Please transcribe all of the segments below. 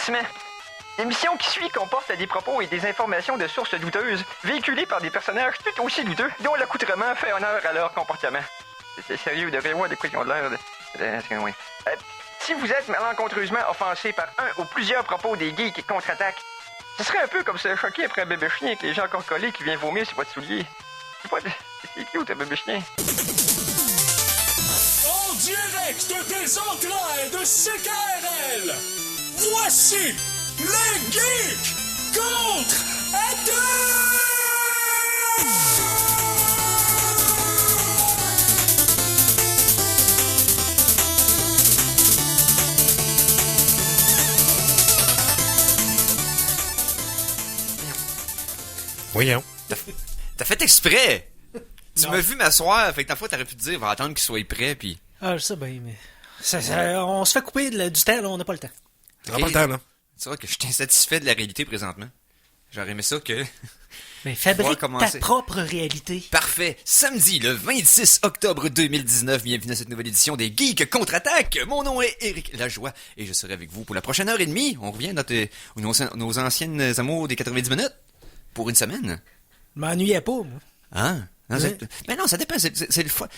Avertissement. L'émission qui suit comporte des propos et des informations de sources douteuses, véhiculées par des personnages tout aussi douteux, dont l'accoutrement fait honneur à leur comportement. C'est sérieux, de rien voir de quoi ils ont l'air de... si vous êtes malencontreusement offensé par un ou plusieurs propos des geeks contre-attaque, ce serait un peu comme se choquer après un bébé chien avec les gens encore collés qui vient vomir sur votre soulier. C'est cute, un bébé chien. En direct des entrailles de CKRL, voici les geeks contre-attaque! Voyons. T'as fait exprès! Tu m'as vu m'asseoir, fait que ta fois t'aurais pu te dire, va attendre qu'il soit prêt, pis... Ah, je sais bien, mais... on se fait couper du temps, là, on n'a pas le temps. On n'a pas le temps, là. C'est vrai que je suis insatisfait de la réalité présentement. J'aurais aimé ça que... Mais fabrique ta commencer. propre réalité. Parfait. Samedi, le 26 octobre 2019, bienvenue à cette nouvelle édition des Geeks Contre-Attaque. Mon nom est Éric Lajoie et je serai avec vous pour la prochaine heure et demie. On revient dans nos anciennes amours des 90 minutes pour une semaine. Je m'ennuyais pas, moi. Hein? Non, mais non, ça dépend. C'est le fois.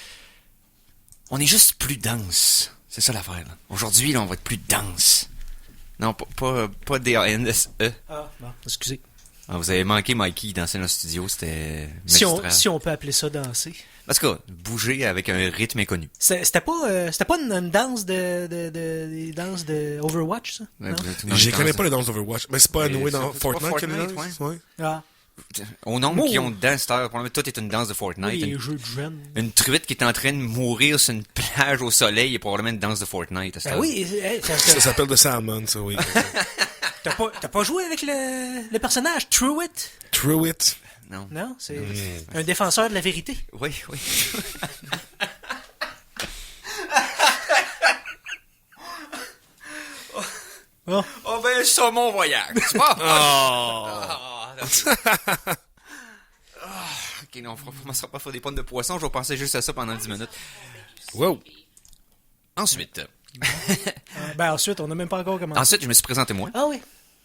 On est juste plus dense. C'est ça l'affaire. Là. Aujourd'hui, là, on va être plus dense. Non, pas D-A-N-S-E. Ah, bon, excusez. Ah, vous avez manqué Mikey danser dans le studio, c'était magistral. Si on peut appeler ça danser. En tout cas, bouger avec un rythme inconnu. C'était pas une danse des danses de Overwatch, ça? Ouais, je connais pas les danses d'Overwatch. Mais c'est pas noué dans Fortnite qu'il y a ouais. Ah. Au nombre qui ont de danse, probablement tout est une danse de Fortnite. Oui, les jeux de jeunes. Une truite qui est en train de mourir sur une plage au soleil est probablement une danse de Fortnite. Oui, ça s'appelle The Salmon, ça, oui. T'as pas joué avec le personnage Truitt? Truitt? Non. Non, c'est un défenseur de la vérité. Oui. Oh ben, c'est ça mon voyage. C'est pas... Ok, non, on commencera pas à faire des pommes de poisson. Je vais penser juste à ça pendant 10 minutes. Wow. Ensuite... ensuite, on n'a même pas encore commencé. Ensuite, je me suis présenté moi. Ah oui.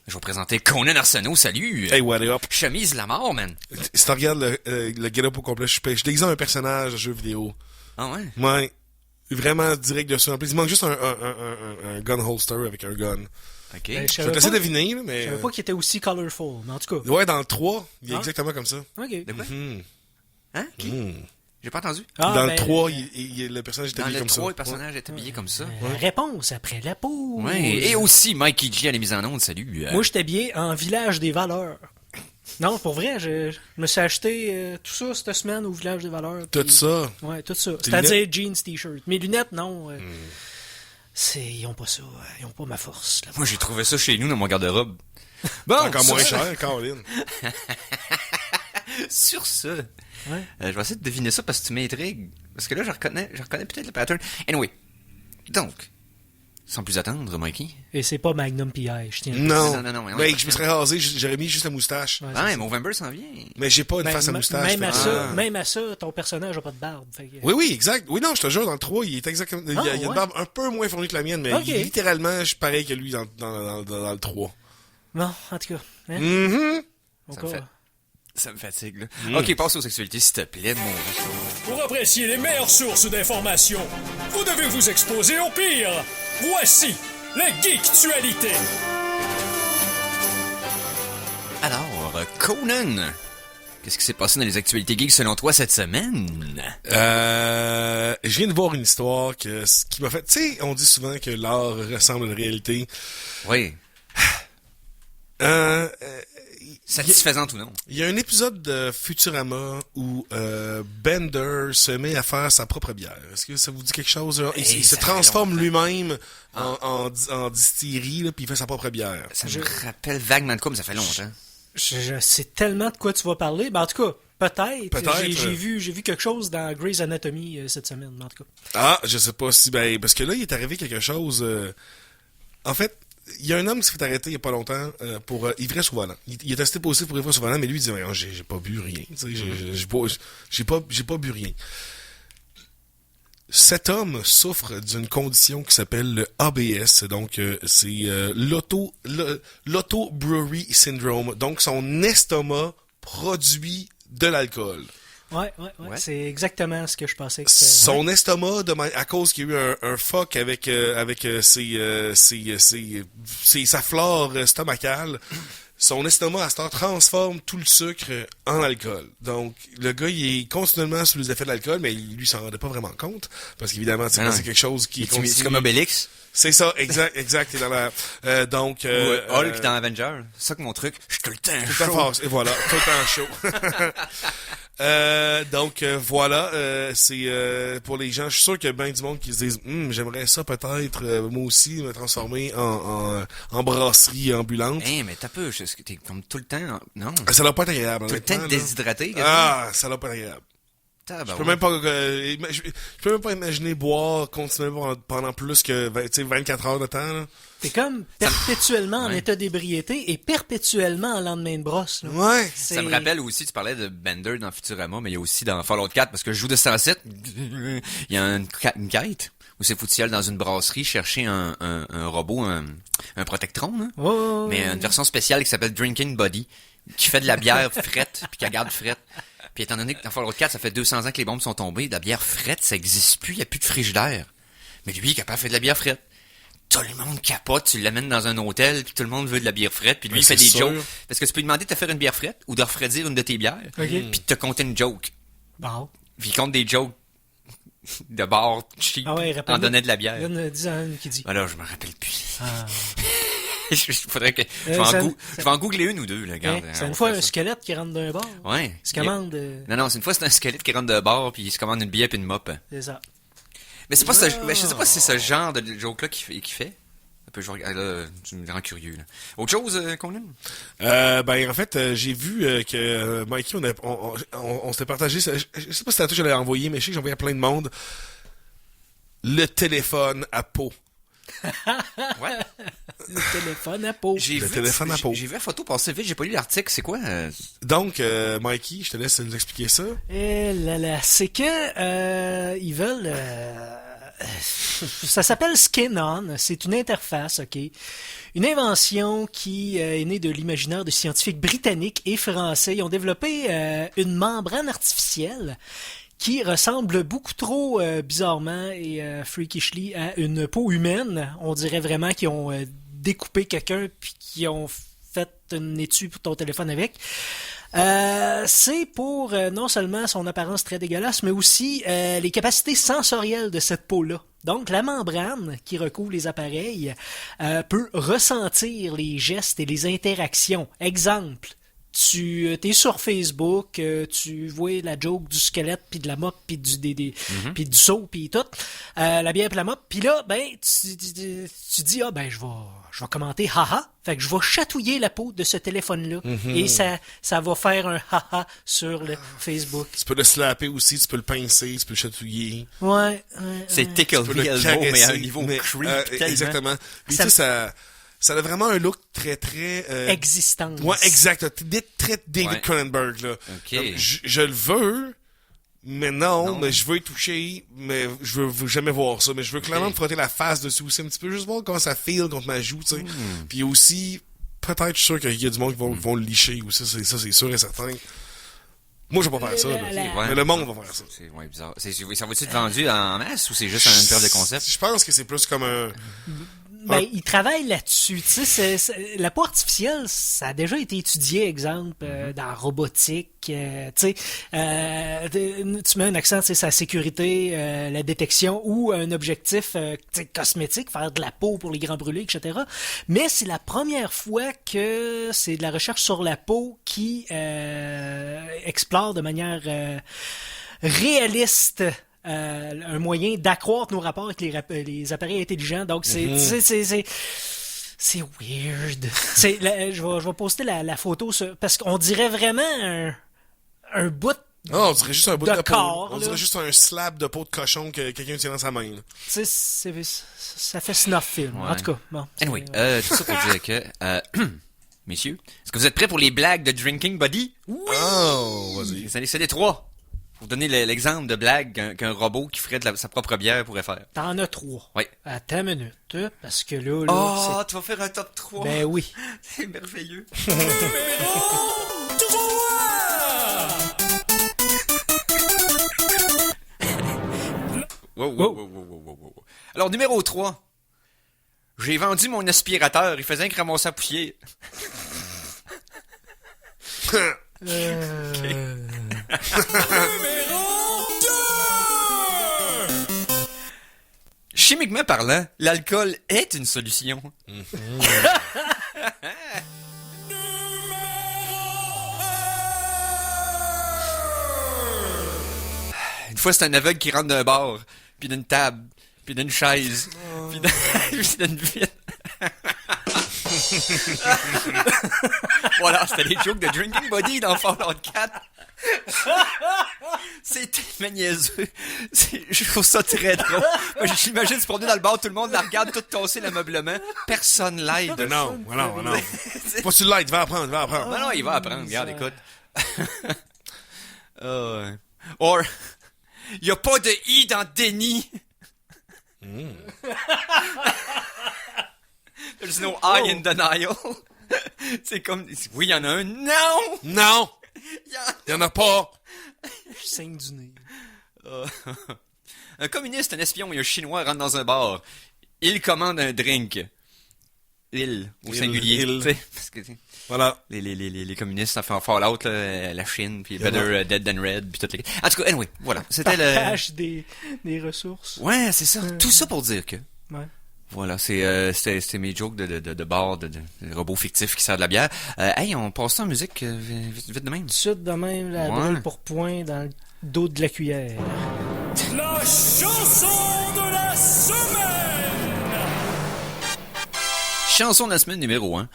Je vais présenter Conan Arsenault, salut! Hey, what up? Chemise la mort, man! Si tu regardes le get-up au complet, je déguise un personnage de jeu vidéo. Ah ouais? Ouais. Vraiment direct dessus. En plus, il manque juste un gun holster avec un gun. Ok. Je vais te laisser deviner, là, mais... Je savais pas qu'il était aussi colorful, mais en tout cas... Ouais, dans le 3, il est exactement comme ça. Ok. De quoi? Hein? Qui? J'ai pas entendu. Dans le 3, le personnage est habillé comme ça. Dans le 3, le personnage est habillé comme ça. Réponse après la pause. Ouais, et aussi Mikey G à la mise en onde, salut. Moi, j'étais bien en Village des Valeurs. Non, pour vrai, je me suis acheté tout ça cette semaine au Village des Valeurs. Tout ça? Ouais, tout ça. C'est-à-dire jeans, t-shirt. Mes lunettes, non. Ils ont pas ça. Ils ont pas ma force. Là. Moi, j'ai trouvé ça chez nous dans mon garde-robe. Bon, encore moins cher, Caroline. Sur ce, je vais essayer de deviner ça parce que tu m'intrigues. Parce que là, je reconnais peut-être le pattern. Anyway, donc, sans plus attendre, Mikey. Et c'est pas Magnum P.I., je tiens à Non. Mais je me serais rasé, j'aurais mis juste la moustache. Ouais, Movember s'en vient. Mais j'ai pas une face à moustache. Même à ça, ton personnage a pas de barbe. Oui, exact. Oui, non, je te jure, dans le 3, il est exactement... il y a une barbe un peu moins fournie que la mienne, mais littéralement, je suis pareil que lui dans le 3. Bon, en tout cas. Hein? Ça me fatigue, là. Ok, passe aux sexualités, s'il te plaît, mon Dieu. Pour apprécier les meilleures sources d'informations, vous devez vous exposer au pire. Voici les Geektualités. Alors, Conan, qu'est-ce qui s'est passé dans les actualités geeks selon toi cette semaine? Je viens de voir une histoire qui m'a fait... Tu sais, on dit souvent que l'art ressemble à la réalité. Oui. Satisfaisante ou non? Il y a un épisode de Futurama où Bender se met à faire sa propre bière. Est-ce que ça vous dit quelque chose? Il se transforme lui-même en distillerie, là, puis il fait sa propre bière. Ça me rappelle vaguement de quoi, mais ça fait longtemps. Je sais tellement de quoi tu vas parler. Ben, en tout cas, peut-être. J'ai vu quelque chose dans Grey's Anatomy cette semaine, en tout cas. Ah, je sais pas si... parce que là, il est arrivé quelque chose... En fait... Il y a un homme qui s'est fait arrêter il y a pas longtemps pour ivresse au volant. Il est testé positif pour ivresse au volant, mais lui il dit j'ai pas bu rien. J'ai pas bu rien. cet homme souffre d'une condition qui s'appelle le ABS, donc c'est l'auto brewery syndrome. Donc son estomac produit de l'alcool. Ouais. C'est exactement ce que je pensais que Son estomac, à cause qu'il y a eu un fuck avec sa flore stomacale, son estomac à ce temps transforme tout le sucre en alcool. Donc, le gars, il est continuellement sous les effets de l'alcool, mais lui, il s'en rendait pas vraiment compte. Parce qu'évidemment, c'est quelque chose qui continue. C'est comme Obélix. C'est ça, exact. T'es dans la, donc, Hulk dans Avenger. C'est ça que mon truc. Je suis tout le temps chaud. Et voilà, tout le temps chaud. Voilà, c'est pour les gens. Je suis sûr qu'il y a bien du monde qui se disent, j'aimerais ça peut-être moi aussi me transformer en brasserie ambulante. Mais t'as peu, t'es comme tout le temps, non. Ça doit pas être agréable. Tout le temps déshydraté. Ça doit pas être agréable. Je peux même pas imaginer boire continuellement pendant plus que 24 heures de temps. Là. T'es comme perpétuellement en état d'ébriété et perpétuellement en lendemain de brosse. Là. Ouais. Ça me rappelle aussi, tu parlais de Bender dans Futurama, mais il y a aussi dans Fallout 4, parce que je joue de 107, il y a une quête où c'est Foutiel dans une brasserie chercher un robot, un protectron, hein? Mais une version spéciale qui s'appelle Drinking Buddy, qui fait de la bière frette, puis qu'elle garde frette. Puis étant donné que dans Fallout 4, ça fait 200 ans que les bombes sont tombées, de la bière frette, ça existe plus, il n'y a plus de frigidaire. Mais lui, il est capable de faire de la bière frette. Tout le monde capote, tu l'amènes dans un hôtel, puis tout le monde veut de la bière frette, puis lui, il fait des jokes. Parce que tu peux lui demander de te faire une bière frette, ou de refroidir une de tes bières, puis de te compter une joke. Bon. Puis il compte des jokes de bar cheap, en donnant de la bière. Dis un qui dit. Alors, je me rappelle plus. Faudrait que je vais en googler une ou deux, là, regarde. C'est une fois un squelette qui rentre d'un bar. Ouais. Il se commande. Non, c'est une fois c'est un squelette qui rentre d'un bar puis il se commande une bière puis une mop. C'est ça. Mais c'est pas je sais pas si c'est ce genre de joke là qu'il fait. Un peu là, tu me rends curieux là. Autre chose Conan? En fait, j'ai vu que Mikey on s'était partagé, je sais pas si c'était à toi que j'allais envoyer, mais je sais que j'ai envoyé à plein de monde le téléphone à peau. Ouais. Le téléphone à peau. J'ai vu la photo passer vite, j'ai pas lu l'article, c'est quoi? Donc, Mikey, je te laisse nous expliquer ça. C'est que ils veulent... ça s'appelle Skin-On, c'est une interface, ok? Une invention qui est née de l'imaginaire de scientifiques britanniques et français. Ils ont développé une membrane artificielle qui ressemble beaucoup trop bizarrement et freakishly à une peau humaine. On dirait vraiment qu'ils ont découpé quelqu'un puis qu'ils ont fait une étui pour ton téléphone avec. C'est pour non seulement son apparence très dégueulasse, mais aussi les capacités sensorielles de cette peau-là. Donc, la membrane qui recouvre les appareils peut ressentir les gestes et les interactions. Exemple, tu es sur Facebook, tu vois la joke du squelette puis de la mop puis puis du seau puis tout, la bière puis la mop, puis là tu dis je vais commenter haha, fait que je vais chatouiller la peau de ce téléphone là et ça va faire un haha sur le Facebook. Tu peux le slapper aussi, tu peux le pincer, tu peux le chatouiller. Ouais. C'est tickle the elbow mais à un niveau creep. Exactement. Puis tu sais ça a vraiment un look très, très... Existence. Ouais, exact. Très David Cronenberg, là. Okay. Donc, je le veux, mais non, mais je veux y toucher, mais je veux jamais voir ça. Mais je veux clairement me frotter la face dessus aussi un petit peu, juste voir comment ça feel contre ma joue, tu sais. Puis aussi, peut-être, je suis sûr qu'il y a du monde qui vont le licher aussi, ça c'est sûr et certain. Moi, je vais pas faire ça, là. Mais le monde va faire ça. C'est bizarre. Ça va-tu être vendu en masse ou c'est juste une paire de concepts? Je pense que c'est plus comme un... ils travaillent là-dessus. Tu sais, la peau artificielle, ça a déjà été étudié, exemple, dans la robotique. Tu sais, tu mets un accent, c'est sa sécurité, la détection ou un objectif cosmétique, faire de la peau pour les grands brûlés, etc. Mais c'est la première fois que c'est de la recherche sur la peau qui explore de manière réaliste un moyen d'accroître nos rapports avec les appareils intelligents. Donc, c'est weird. Je vais poster la photo parce qu'on dirait vraiment un bout on dirait juste un bout de corps. On dirait juste un slab de peau de cochon que quelqu'un tient dans sa main. Ça fait snuff film. Ouais. En tout cas, bon. Anyway, tout ça pour dire que... messieurs, est-ce que vous êtes prêts pour les blagues de Drinking Buddy? Oui! Oh, vas-y. C'est les trois. Pour donner l'exemple de blague qu'un robot qui ferait sa propre bière pourrait faire. T'en as 3. Oui. Attends une minute, parce que là... Oh, tu vas faire un top 3. Ben oui. C'est merveilleux. Numéro 3! Wow. Alors, numéro 3. J'ai vendu mon aspirateur, il faisait un ramasser à poussière. Numéro 2! Chimiquement parlant, l'alcool est une solution. Une fois, c'est un aveugle qui rentre d'un bar, puis d'une table, puis d'une chaise, puis d'une vitre. Voilà, c'était les jokes de Drinking Buddy dans Fallout 4. C'est tellement niaiseux. Je trouve ça très drôle. Moi, j'imagine se promener dans le bar, tout le monde la regarde, tout tasser l'ameublement. Personne l'aide. Non. Pas sur l'aide, va apprendre. Non, il va apprendre. Regarde, écoute. Or, il n'y a pas de I dans déni. There's no I in denial. C'est comme... Oui, il y en a un. Non! Il y en a pas. Je saigne du nez. Un communiste, un espion et un chinois rentrent dans un bar. Il commande un drink. Il, au singulier. il. Tu sais, parce que, Voilà. les communistes, ça fait un Fallout, là, la Chine, puis Better Dead Than Red, puis toutes les... En tout cas, anyway, voilà. C'était le... Partage des ressources. Ouais, c'est ça. Tout ça pour dire que... Ouais. Voilà, c'était mes jokes de bar, de robots fictifs qui servent de la bière. Hey, on passe ça en musique vite de même. Tout de suite de même, la Ouais. brûle pour point dans le dos de la cuillère. La chanson de la semaine! Chanson de la semaine numéro 1.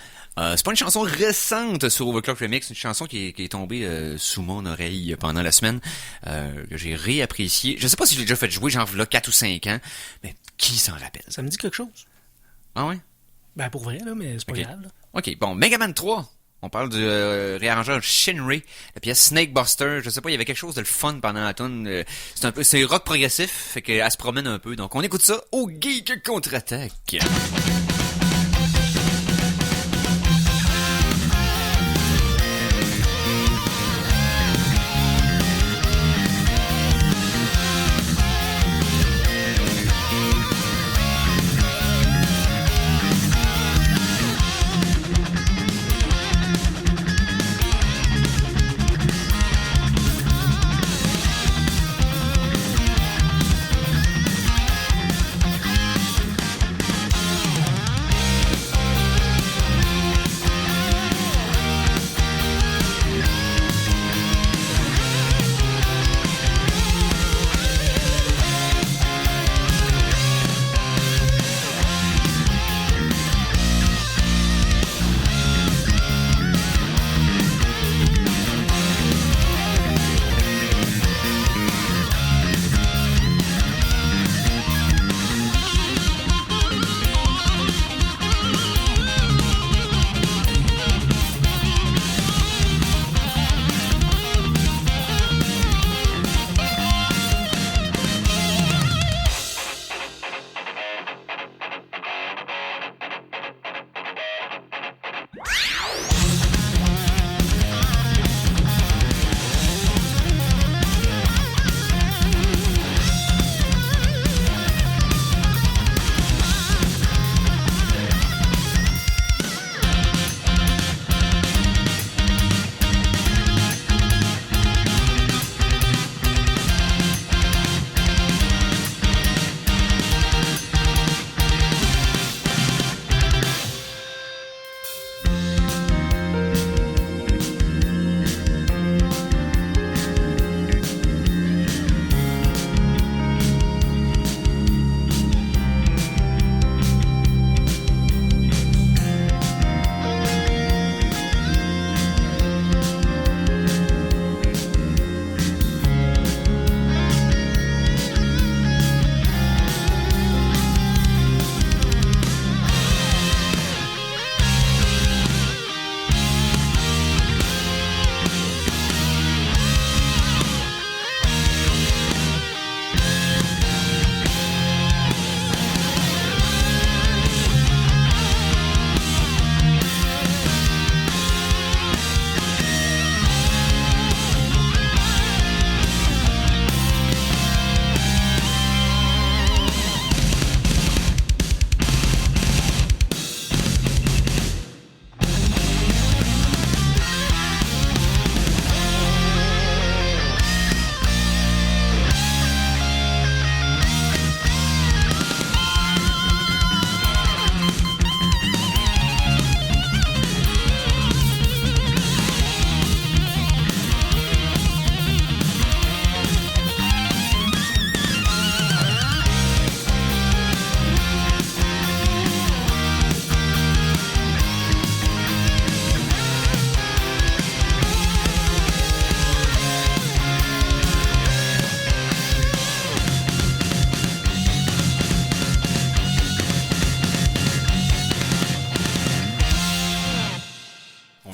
C'est pas une chanson récente sur Overclock Remix, une chanson qui est tombée sous mon oreille pendant la semaine, que j'ai réappréciée. Je sais pas si je l'ai déjà fait jouer, genre là 4 ou 5 ans, mais qui s'en rappelle? Ça me dit quelque chose. Ah ouais? Ben pour vrai, là, mais c'est pas Ok. grave. Là. Ok, bon, Mega Man 3. On parle du réarrangeur Shinry, la pièce Snake Buster. Je sais pas, il y avait quelque chose de le fun pendant la tune. C'est rock progressif, fait qu'elle se promène un peu. Donc on écoute ça au Geek Contre-Attaque.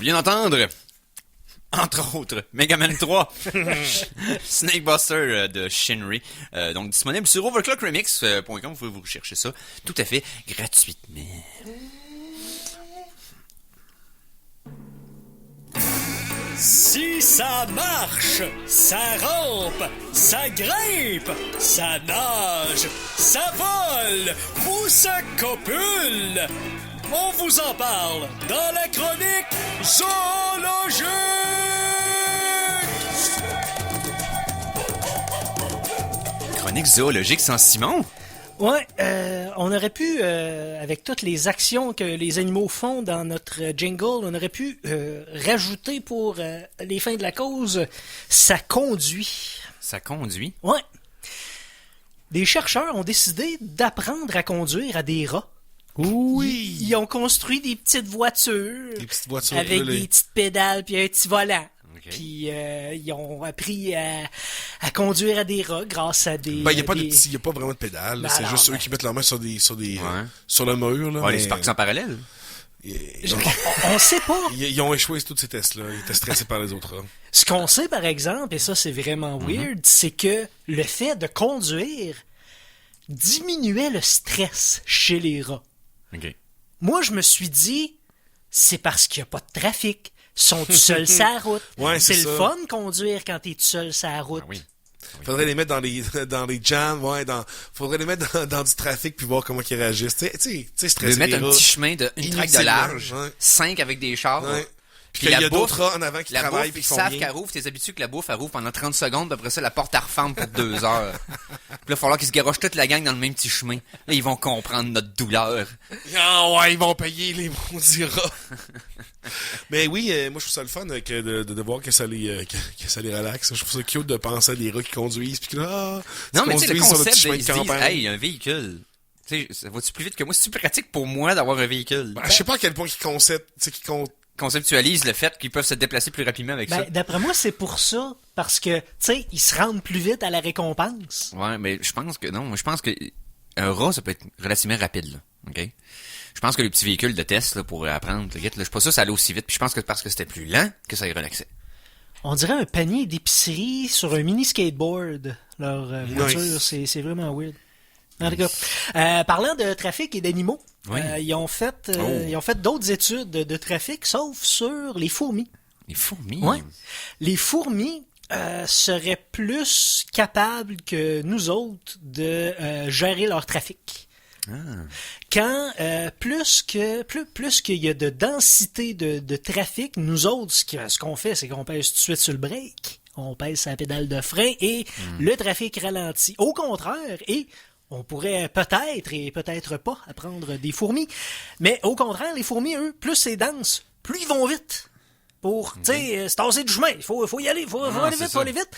vient d'entendre, entre autres, Mega Man 3, Snake Buster de Shinry, donc disponible sur overclockremix.com, vous pouvez vous rechercher ça tout à fait gratuitement. Si ça marche, ça rampe, ça grimpe, ça nage, ça vole ou ça copule, on vous en parle dans la chronique zoologique. Chronique zoologique sans Simon? Ouais, on aurait pu, avec toutes les actions que les animaux font dans notre jingle, on aurait pu rajouter pour les fins de la cause, ça conduit. Ça conduit? Ouais. Des chercheurs ont décidé d'apprendre à conduire à des rats. Oui! Ils ont construit des petites voitures. Des petites voitures avec là, des petites pédales puis un petit volant. Okay. Puis ils ont appris à conduire à des rats grâce à des... Ben, il n'y a pas vraiment de pédale. C'est non, juste ben... eux qui mettent leurs mains sur Ouais. sur le mur. Là, Ouais, mais... les parcs en parallèle. On sait pas. Ils ont échoué tous ces tests-là. Ils étaient stressés par les autres rats. Ce qu'on sait, par exemple, et ça c'est vraiment weird, c'est que le fait de conduire diminuait le stress chez les rats. OK. Moi, je me suis dit, c'est parce qu'il n'y a pas de trafic. Ils sont tout seuls sur la route. Ouais, c'est c'est le ça. fun conduire quand t'es tout seul sur la route. Ah oui. Faudrait les mettre dans les jams, faudrait les mettre dans du trafic puis voir comment ils réagissent. Tu sais, stresser De mettre les un rats. petit chemin de une traque de Inutilement, large, ouais. 5 avec des chars. Ouais. Puis Puis qu'il y la a d'autres bouffe, rats en avant qui la travaillent bouffe, puis ils qui font savent rien. qu'elle rouvre, t'es habitué que la bouffe, elle rouvre pendant 30 secondes, puis après ça, la porte, elle referme pour 2 heures. Puis là, il va falloir qu'ils se garochent toute la gang dans le même petit chemin. Là, ils vont comprendre notre douleur. Ah ouais, ils vont payer les maudits rats. Mais oui, moi je trouve ça le fun de voir que ça les relaxe. Je trouve ça cute de penser à des rats qui conduisent puis que là, Non, mais tu sais, le concept, petit chemin ils de se disent, campagne. hey, un véhicule. Tu sais, ça va-tu plus vite que moi? C'est-tu pratique pour moi d'avoir un véhicule? Je sais pas à quel point Conceptualise le fait qu'ils peuvent se déplacer plus rapidement avec ça. D'après moi, c'est pour ça. Parce que, tu sais, ils se rendent plus vite à la récompense. Ouais, mais je pense que non. Moi, je pense que un rat, ça peut être relativement rapide, là. OK? Je pense que les petits véhicules de test, là, pour apprendre, là, je suis pas sûr que ça allait aussi vite. Puis je pense que parce que c'était plus lent, que ça y relaxait. On dirait un panier d'épicerie sur un mini skateboard. Leur voiture, c'est vraiment weird. En tout cas, parlant de trafic et d'animaux, Oui. ils ont fait d'autres études de trafic, sauf sur les fourmis. Les fourmis? Ouais. Les fourmis seraient plus capables que nous autres de gérer leur trafic. Ah. Quand plus qu'il y a de densité de trafic, nous autres, ce qu'on fait, c'est qu'on pèse tout de suite sur le break, on pèse sur la pédale de frein et le trafic ralentit. Au contraire, et on pourrait peut-être et peut-être pas apprendre des fourmis, mais au contraire, les fourmis, eux, plus c'est dense, plus ils vont vite. Pour, tu sais, se tasser du chemin. Il faut y aller, faut aller vite.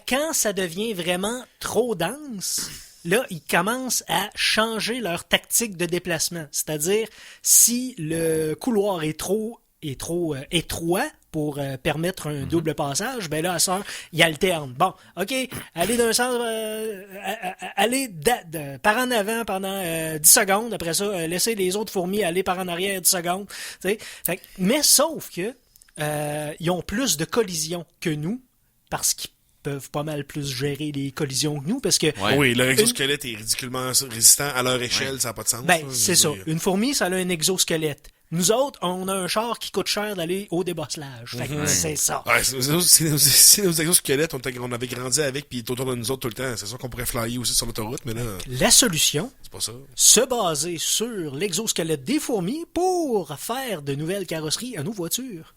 Quand ça devient vraiment trop dense, là, ils commencent à changer leur tactique de déplacement. C'est-à-dire, si le couloir est trop étroit pour permettre un double passage, ben là, à ça, ils alternent. Bon, OK, allez d'un sens, allez par en avant pendant 10 secondes. Après ça, laissez les autres fourmis aller par en arrière 10 secondes. Fait, mais sauf que ils ont plus de collisions que nous, parce qu'ils peuvent pas mal plus gérer les collisions que nous, parce que... Ouais. Oui, leur exosquelette est ridiculement résistant à leur échelle, ça n'a pas de sens. Ben, là, c'est ça. Une fourmi, ça a un exosquelette. Nous autres, on a un char qui coûte cher d'aller au débosselage. Fait que c'est ça. Ouais, si nos exosquelettes, on avait grandi avec, puis il est autour de nous autres tout le temps. C'est sûr qu'on pourrait flyer aussi sur l'autoroute, mais là, La solution, c'est pas ça. se baser sur l'exosquelette des fourmis pour faire de nouvelles carrosseries à nos voitures.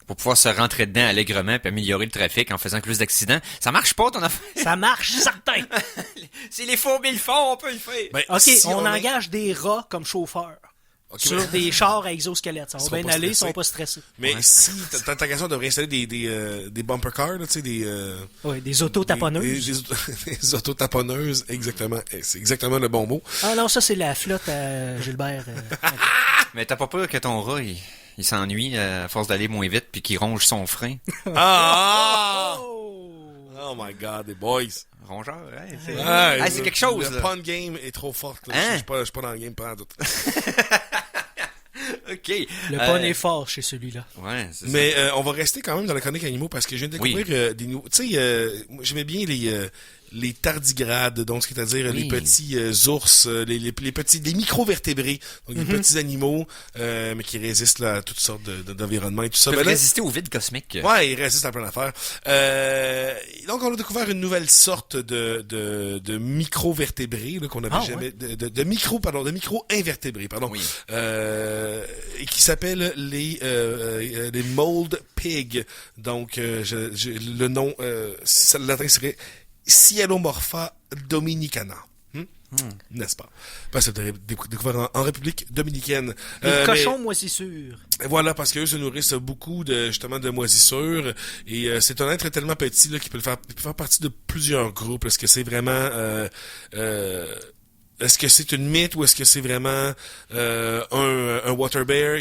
Pour pouvoir se rentrer dedans allègrement puis améliorer le trafic en faisant plus d'accidents. Ça marche pas, ton affaire? Ça marche, certain! Si les fourmis le font, on peut le faire. Ben, OK, si on engage des rats comme chauffeurs. Ok, Sur des chars à exosquelettes. Ça Ils sont va bien pas aller, ils stressés. sont pas stressés. Mais si ta question devrait installer des bumper cars, là, tu sais, Des auto-taponneuses. des auto-taponneuses, exactement. C'est exactement le bon mot. Ah non, ça c'est la flotte à Gilbert. Mais t'as pas peur que ton rat, il s'ennuie à force d'aller moins vite puis qu'il ronge son frein? Ah! Oh! Oh my God, les boys. Rongeur, hein? C'est Ah, c'est quelque chose, Le là. pun game est trop fort. Là. Hein? Je suis pas dans le game pendant tout. OK. OK. Le pun est fort chez celui-là. Ouais, c'est ça. Mais on va rester quand même dans la chronique animaux parce que je viens de découvrir des nouveaux... Tu sais, moi, j'aimais bien les tardigrades, donc c'est-à-dire les petits ours, les petits, les microvertébrés, donc des petits animaux, mais qui résistent là, à toutes sortes d'environnements et tout ça. Ils peuvent Ben là, résister au vide cosmique. ouais, ils résistent à plein d'affaires. Donc on a découvert une nouvelle sorte de microvertébrés là, qu'on n'avait jamais, de micro-invertébrés, pardon, Oui. et qui s'appellent les mold pigs. Donc le nom le latin serait Cyalomorpha dominicana. N'est-ce pas? Parce que c'est découvert en République dominicaine. Les cochons moisissures. Voilà, parce qu'eux se nourrissent beaucoup justement de moisissures. Et c'est un être tellement petit là, qu'il peut faire partie de plusieurs groupes. Est-ce que c'est vraiment... est-ce que c'est une mythe ou est-ce que c'est vraiment un water bear?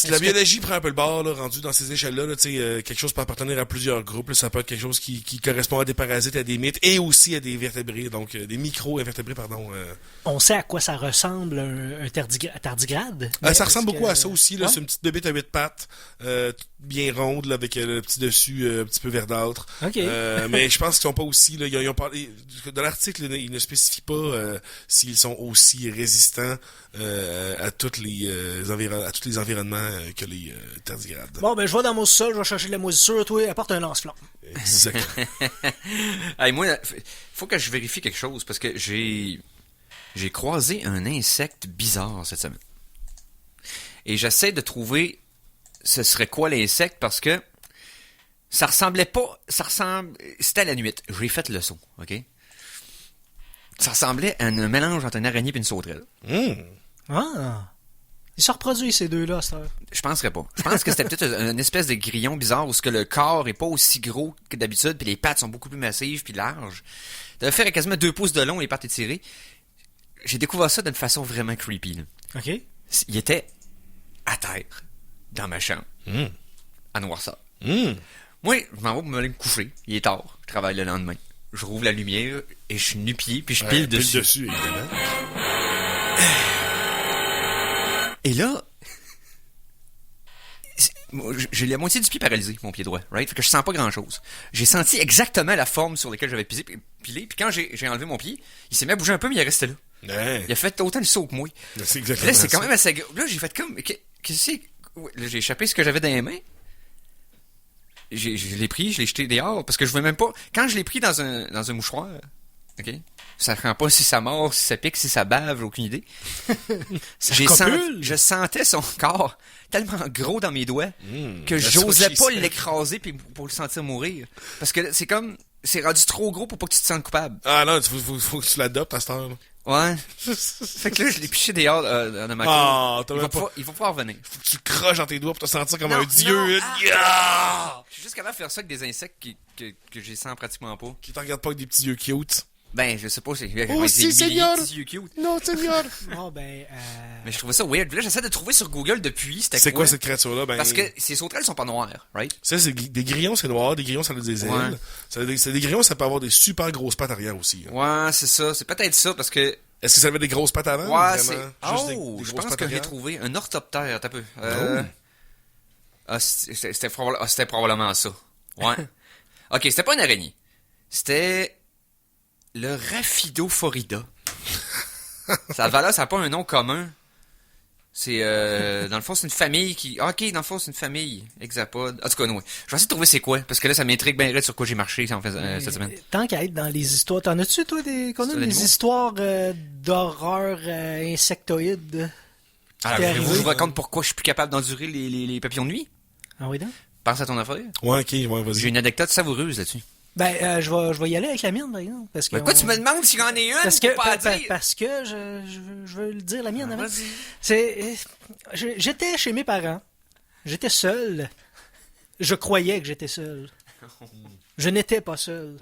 La biologie prend un peu le bord, là, rendu dans ces échelles-là, là, quelque chose peut appartenir à plusieurs groupes. Là, ça peut être quelque chose qui correspond à des parasites, à des mythes et aussi à des vertébrés, donc des micro-invertébrés, pardon. On sait à quoi ça ressemble un tardigrade? Ça ressemble beaucoup à ça aussi. Là, c'est une petite bébête à 8 pattes, bien ronde, là, avec le petit dessus un petit peu verdâtre. Okay. Mais je pense qu'ils sont pas aussi... Là, ils ont parlé, dans l'article, ils ne spécifient pas s'ils sont aussi résistants à tous les environnements que les tardigrades. Bon, ben je vais dans mon sol, je vais chercher de la moisissure, toi, apporte un lance-flamme. Exactement. Hey, moi, faut que je vérifie quelque chose parce que j'ai croisé un insecte bizarre cette semaine. Et j'essaie de trouver ce serait quoi l'insecte parce que c'était à la nuit. J'ai fait le saut, OK? Ça ressemblait à un mélange entre une araignée et une sauterelle. Ah! Ils se reproduisent, ces deux-là, à cette heure. Je penserais pas. Je pense que c'était peut-être une espèce de grillon bizarre où ce que le corps est pas aussi gros que d'habitude, puis les pattes sont beaucoup plus massives puis larges. Ça devait faire quasiment 2 pouces de long, les pattes étirées. J'ai découvert ça d'une façon vraiment creepy. Là. OK. Il était à terre, dans ma chambre, à noirceur. Moi, je m'en vais me coucher. Il est tard. Je travaille le lendemain. Je rouvre la lumière et je suis nu-pied puis je pile dessus. Évidemment. Et là, j'ai la moitié du pied paralysé, mon pied droit, right? Fait que je sens pas grand-chose. J'ai senti exactement la forme sur laquelle j'avais pilé, puis quand j'ai enlevé mon pied, il s'est mis à bouger un peu, mais il est resté là. Ouais. Il a fait autant le saut que moi. C'est Puis exactement là, c'est quand ça. même assez... Là, j'ai fait comme... Qu'est-ce que c'est? Là, j'ai échappé ce que j'avais dans les mains. Je l'ai pris, je l'ai jeté dehors, parce que je voulais même pas... Quand je l'ai pris dans un mouchoir, OK? Ça rend pas si ça mord, si ça pique, si ça bave, j'ai aucune idée. Je sentais son corps tellement gros dans mes doigts que j'osais pas l'écraser puis pour le sentir mourir. Parce que c'est comme... C'est rendu trop gros pour pas que tu te sentes coupable. Ah non, faut que tu l'adoptes à cette heure. Là. Ouais. Fait que là, je l'ai piché dehors dans ma cour. Ah, t'as même pas... Il va pouvoir revenir. Faut que tu croches dans tes doigts pour te sentir comme Non, un dieu. non, Yeah! Je suis juste capable de faire ça avec des insectes que j'ai sens pratiquement pas. Qui te regarde pas avec des petits yeux cute. Ben, je sais pas, c'est... Oh, si, Seigneur! Petits yeux cute. Non, Seigneur! Bon, ben... Mais je trouvais ça weird. Là, j'essaie de trouver sur Google depuis, C'est quoi cette créature-là? Ben, Parce que ces sauterelles sont pas noires, right? ça, c'est des grillons, c'est noir. Des grillons, ça a des ailes. Ouais. C'est des grillons, ça peut avoir des super grosses pattes arrière aussi. Ouais, c'est ça. C'est peut-être ça, parce que... Est-ce que ça avait des grosses pattes avant? Ouais, ou c'est... vraiment Oh, des je grosses pense pattes que j'ai arrière? trouvé un orthoptère, t'as peu. Oh. C'était probablement ça. Ouais. Ok, c'était pas une araignée. C'était le Rhaphidophorida. Ça a pas un nom commun. C'est, dans le fond, c'est une famille qui... Ok, dans le fond, c'est une famille. Hexapode. En tout cas, non. Je vais essayer de trouver c'est quoi, parce que là, ça m'intrigue bien raide sur quoi j'ai marché cette semaine. Tant qu'à être dans les histoires, t'en as-tu, toi, des histoires d'horreur insectoïdes? Alors, T'es voulez-vous que arrivé? je vous raconte pourquoi je suis plus capable d'endurer les papillons de nuit? Ah oui, donc? Pense à ton affaire. Ouais, ok, ouais, vas-y. J'ai une anecdote savoureuse là-dessus. Ben, je vais y aller avec la mienne, par exemple. Parce que Pourquoi tu me demandes si j'en ai une? Parce que, Faut pas à dire. parce que je veux le dire la mienne avant. Vas-y. J'étais chez mes parents. J'étais seul. Je croyais que j'étais seul. Je n'étais pas seul.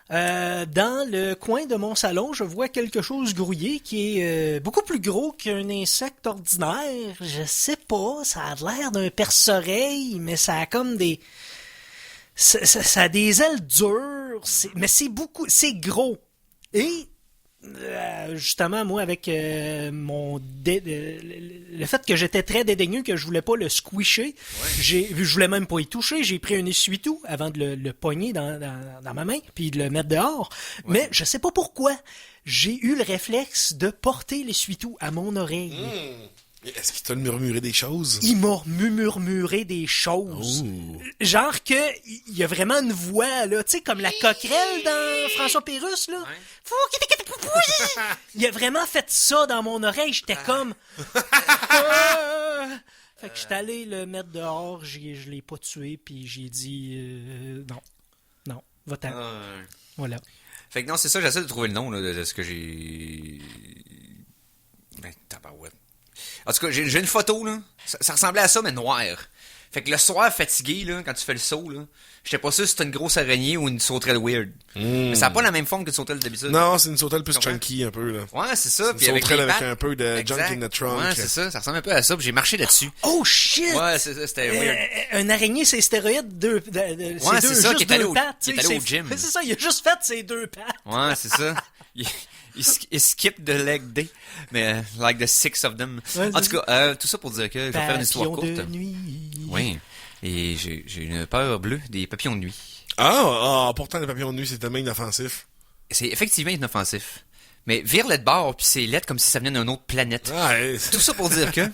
Dans le coin de mon salon, je vois quelque chose grouiller qui est beaucoup plus gros qu'un insecte ordinaire. Je sais pas, ça a l'air d'un perce-oreille, mais ça a comme des... Ça a des ailes dures, mais c'est gros. Et Justement, moi, avec le fait que j'étais très dédaigneux, que je voulais pas le squisher, je voulais même pas y toucher, j'ai pris un essuie-tout avant de le pogner dans ma main, puis de le mettre dehors. Ouais. Mais je sais pas pourquoi, j'ai eu le réflexe de porter l'essuie-tout à mon oreille. Est-ce qu'il t'a murmuré des choses? Il m'a murmuré des choses. Oh. Genre que il y a vraiment une voix, là, tu sais, comme la coquerelle dans François Pérusse, là. Ouais. Il a vraiment fait ça dans mon oreille, j'étais comme... Fait que j'étais allé le mettre dehors, je l'ai pas tué, puis j'ai dit non, va-t'en. Voilà. Fait que non, c'est ça, j'essaie de trouver le nom là, de ce que j'ai... Ben, tabarouette. En tout cas, j'ai une photo, là. Ça ressemblait à ça, mais noir. Fait que le soir, fatigué, là, quand tu fais le saut, là, j'étais pas sûr si c'était une grosse araignée ou une sauterelle weird. Mais ça a pas la même forme qu'une sauterelle d'habitude. Non, c'est une sauterelle plus chunky, un peu, là. Ouais, c'est ça. Puis une sauterelle avec un peu de junk in the trunk. Ouais, c'est ça. Ça ressemble un peu à ça. Puis j'ai marché là-dessus. Oh, shit! Ouais, c'était weird. Un araignée, c'est stéroïde, ouais, c'est ça, qui est allé au gym. C'est ça, il a juste fait ses 2 pattes. Ouais, c'est ça. Il skip the leg day, mais like the 6 of them. Ouais, en tout cas, tout ça pour dire que je vais faire une histoire courte. De nuit. Oui, et j'ai une peur bleue des papillons de nuit. Pourtant les papillons de nuit c'est tellement inoffensif. C'est effectivement inoffensif. Mais vire-le de bord, puis c'est laid comme si ça venait d'une autre planète. Tout ça pour dire que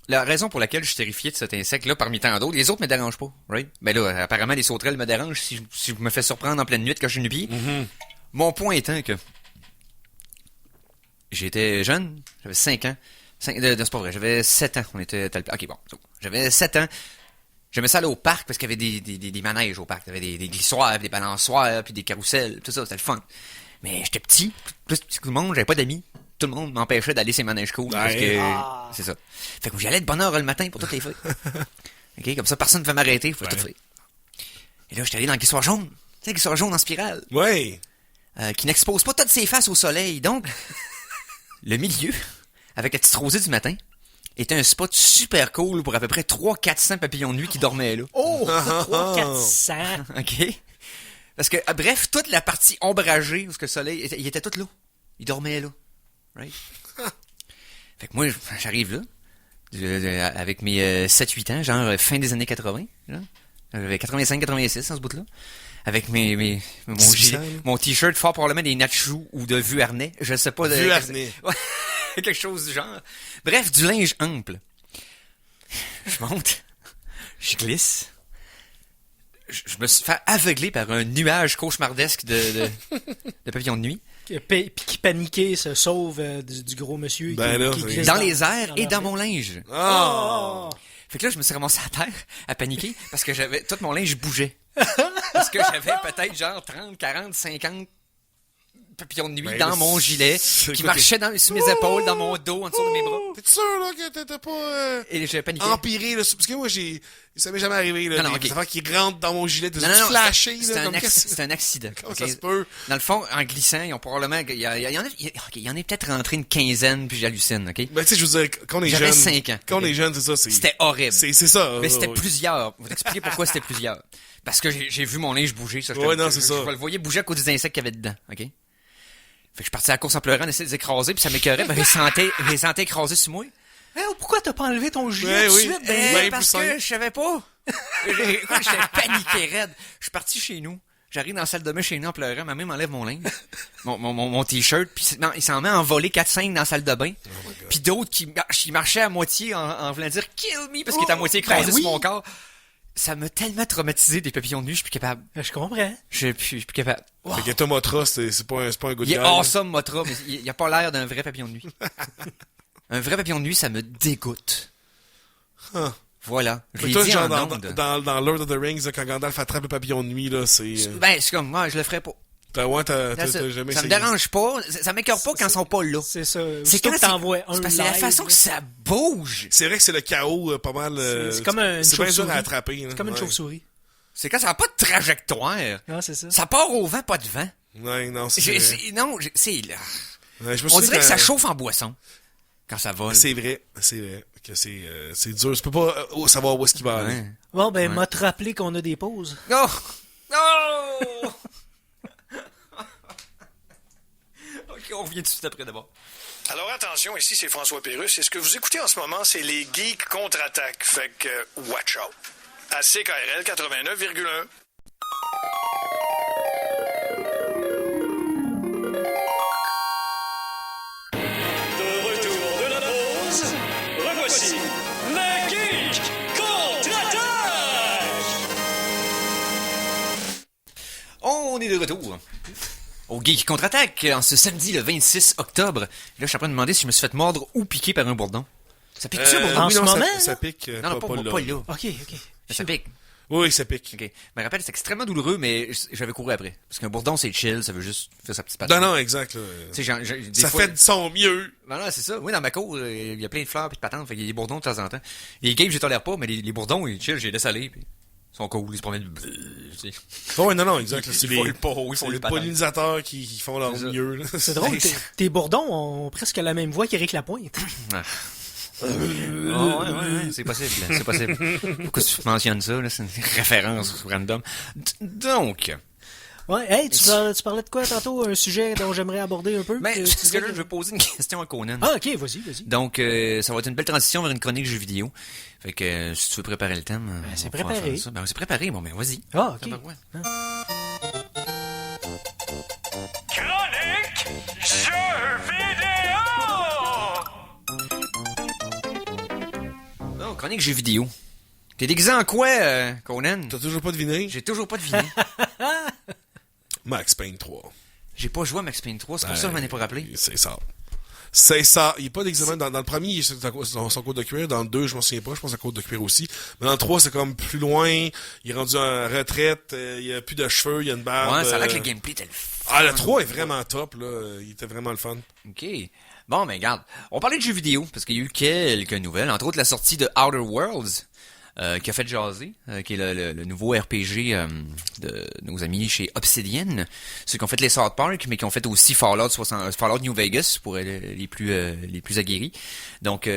la raison pour laquelle je suis terrifié de cet insecte-là, parmi tant d'autres, les autres me dérangent pas, right? Ben là, apparemment les sauterelles me dérangent si je me fais surprendre en pleine nuit quand je suis nu-pied. Mon point étant que j'étais jeune, j'avais 5 ans. C'est pas vrai, j'avais 7 ans. On était ok, bon. J'avais 7 ans. J'aimais ça aller au parc parce qu'il y avait des manèges au parc. Il y avait des glissoires, des balançoires, puis des carousels, tout ça, c'était le fun. Mais j'étais petit, plus petit que tout le monde, j'avais pas d'amis. Tout le monde m'empêchait d'aller ces manèges cool parce que c'est ça. Fait que j'allais de bonne heure le matin pour toutes les feuilles. Ok, comme ça personne ne va m'arrêter, il faut tout faire. Et là, j'étais allé dans le glissoir jaune. Tu sais, le glissoir jaune en spirale. Ouais. Qui n'expose pas toutes ses faces au soleil. Donc, le milieu, avec la petite rosée du matin, était un spot super cool pour à peu près 300-400 papillons de nuit qui dormaient là. Oh! 300-400! OK. Parce que, bref, toute la partie ombragée, où le soleil, il était tout là. Il dormait là. Right? Fait que moi, j'arrive là, avec mes 7-8 ans, genre fin des années 80. J'avais 85-86 dans ce bout-là. Avec mon t-shirt fort probablement des Natchou ou de Vuarnet. Je sais pas. Vuarnet. Quelque chose du genre. Bref, du linge ample. Je monte. Je glisse. Je me suis fait aveugler par un nuage cauchemardesque de papillons de nuit. Puis qui paniquait se sauve du gros monsieur qui glisse dans les airs et dans mon linge. Oh! Fait que là, je me suis ramassé à terre à paniquer parce que tout mon linge bougeait. Parce que j'avais peut-être genre 30, 40, 50 papillons de nuit dans mon gilet qui marchaient sur mes épaules, dans mon dos, en dessous de mes bras. T'es sûr là que t'étais pas et j'ai paniqué. Empiré là, parce que moi ça m'est jamais arrivé là, des affaires qui rentrent dans mon gilet, non, flashé c'est là, un accident. Comment ça se peut? Dans le fond, en glissant, ils ont probablement il y en a peut-être rentré une quinzaine puis j'hallucine, OK? Ben tu sais, je veux dire quand on est jeune. J'avais 5 ans. Quand on est jeune, c'est ça, c'était horrible. C'est ça. Mais c'était plusieurs. Je vais t'expliquer pourquoi c'était plusieurs. Parce que j'ai vu mon linge bouger, ça. C'est ça. Je le voyais bouger à cause des insectes qu'il y avait dedans, OK? Fait que je partais à la course en pleurant, d'essayer de les écraser, puis ça m'écœurait, ben, je les sentais écrasés sur moi. Pourquoi t'as pas enlevé ton gilet tout de suite? Parce que je savais pas. J'étais paniqué raide. Je suis parti chez nous. J'arrive dans la salle de bain chez nous en pleurant. Ma mère m'enlève mon linge, mon t-shirt, puis il s'en met à envoler 4-5 dans la salle de bain. Puis d'autres qui marchaient à moitié en voulant dire « Kill me » parce qu'il était à moitié écrasé sur mon corps. Ça m'a tellement traumatisé des papillons de nuit, je suis plus capable. Je comprends. Je suis plus capable. Wow. Fait que Tom Motra, c'est pas un good guy. Il est awesome, Motra, mais il a pas l'air d'un vrai papillon de nuit. Un vrai papillon de nuit, ça me dégoûte. Voilà. Je l'ai dit genre en ondes. dans Lord of the Rings, là, quand Gandalf attrape le papillon de nuit, là, c'est... Ben, c'est comme, moi, je le ferais pas. T'as jamais essayé. Ça me dérange pas. Ça m'écœure pas quand ils sont pas là. C'est ça. C'est quand t'envoies un parce que c'est la façon que ça bouge. C'est vrai que c'est le chaos pas mal. C'est comme une chauve-souris. C'est bien dur à attraper. C'est comme une chauve-souris. C'est quand ça n'a pas de trajectoire. Non, c'est ça. Ça part au vent, pas de vent. Ouais, non, c'est c'est là. Ouais, on dirait que ça chauffe en boisson quand ça vole. C'est vrai que c'est dur. Tu peux pas savoir où est-ce qu'il va aller. Bon, ben, m'a te rappelé qu'on a des pauses. Non! Non! OK, On revient tout de suite après d'abord. Alors attention, ici c'est François Pérusse. Et ce que vous écoutez en ce moment, c'est les Geeks contre-attaque. Fait que, watch out. À CKRL 89,1. De retour de la pause, revoici le Geek contre-attaque! On est de retour au Geek contre-attaque en ce samedi le 26 octobre. Là, je suis en train de demander si je me suis fait mordre ou piquer par un bourdon. Ça pique-tu un bourdon? En ce moment, ça pique. Non, pas là. OK. Ça pique. Oui, ça pique. Ok. Je me rappelle, c'est extrêmement douloureux, mais j'avais couru après. Parce qu'un bourdon, c'est chill, ça veut juste faire sa petite patte. Non, exact. Là. Tu sais, des Ça fois- fait de son mieux. Voilà, c'est ça. Oui, dans ma cour, il y a plein de fleurs et de patentes, fait qu'il y a des bourdons de temps en temps. Les games, je tolère pas, mais les bourdons, ils chill, je les laisse aller, puis ils sont cool, ils se promènent. Tu sais. Oh, non, exact. Là, c'est Ils font les, le pot, ils font c'est le les patin. pollinisateurs qui font leur C'est ça. mieux. Là. C'est drôle, tes bourdons ont presque la même voix qu'Éric Lapointe. Ah. Oh, ouais, c'est possible, c'est possible. Pourquoi tu mentionnes ça, là? C'est une référence random. Donc, Ouais, hey, tu parlais de quoi tantôt? Un sujet dont j'aimerais aborder un peu? ben, que tu parce que disais là, que- je vais poser une question à Conan. Ah, ok, vas-y. Donc, ça va être une belle transition vers une chronique jeux vidéo. Fait que, si tu veux préparer le thème, on c'est va pouvoir préparé. faire ça. Ben, c'est préparé, bon, ben, vas-y. Ah, ok. Tabarouette. Chronique jeux vidéo! Donc, chronique jeux vidéo. T'es déguisé en quoi, Conan? T'as toujours pas deviné? J'ai toujours pas deviné. Max Payne 3. J'ai pas joué à Max Payne 3, c'est pour ça que je m'en ai pas rappelé. C'est ça. C'est ça. Il n'y a pas d'examen. Dans le premier, il est sur son code de cuir. Dans le 2, je m'en souviens pas. Je pense à code de cuir aussi. Mais dans le 3, c'est comme plus loin. Il est rendu en retraite. Il y a plus de cheveux. Il y a une barbe. Ouais, ça a l'air que le gameplay était le Ah, le 3 est vraiment top, là. Il était vraiment le fun. OK. Bon, ben regarde, on parlait de jeux vidéo, parce qu'il y a eu quelques nouvelles, entre autres la sortie de Outer Worlds, qui a fait jaser, qui est le nouveau RPG de nos amis chez Obsidian, ceux qui ont fait les South Park, mais qui ont fait aussi Fallout New Vegas, pour les plus aguerris. Donc,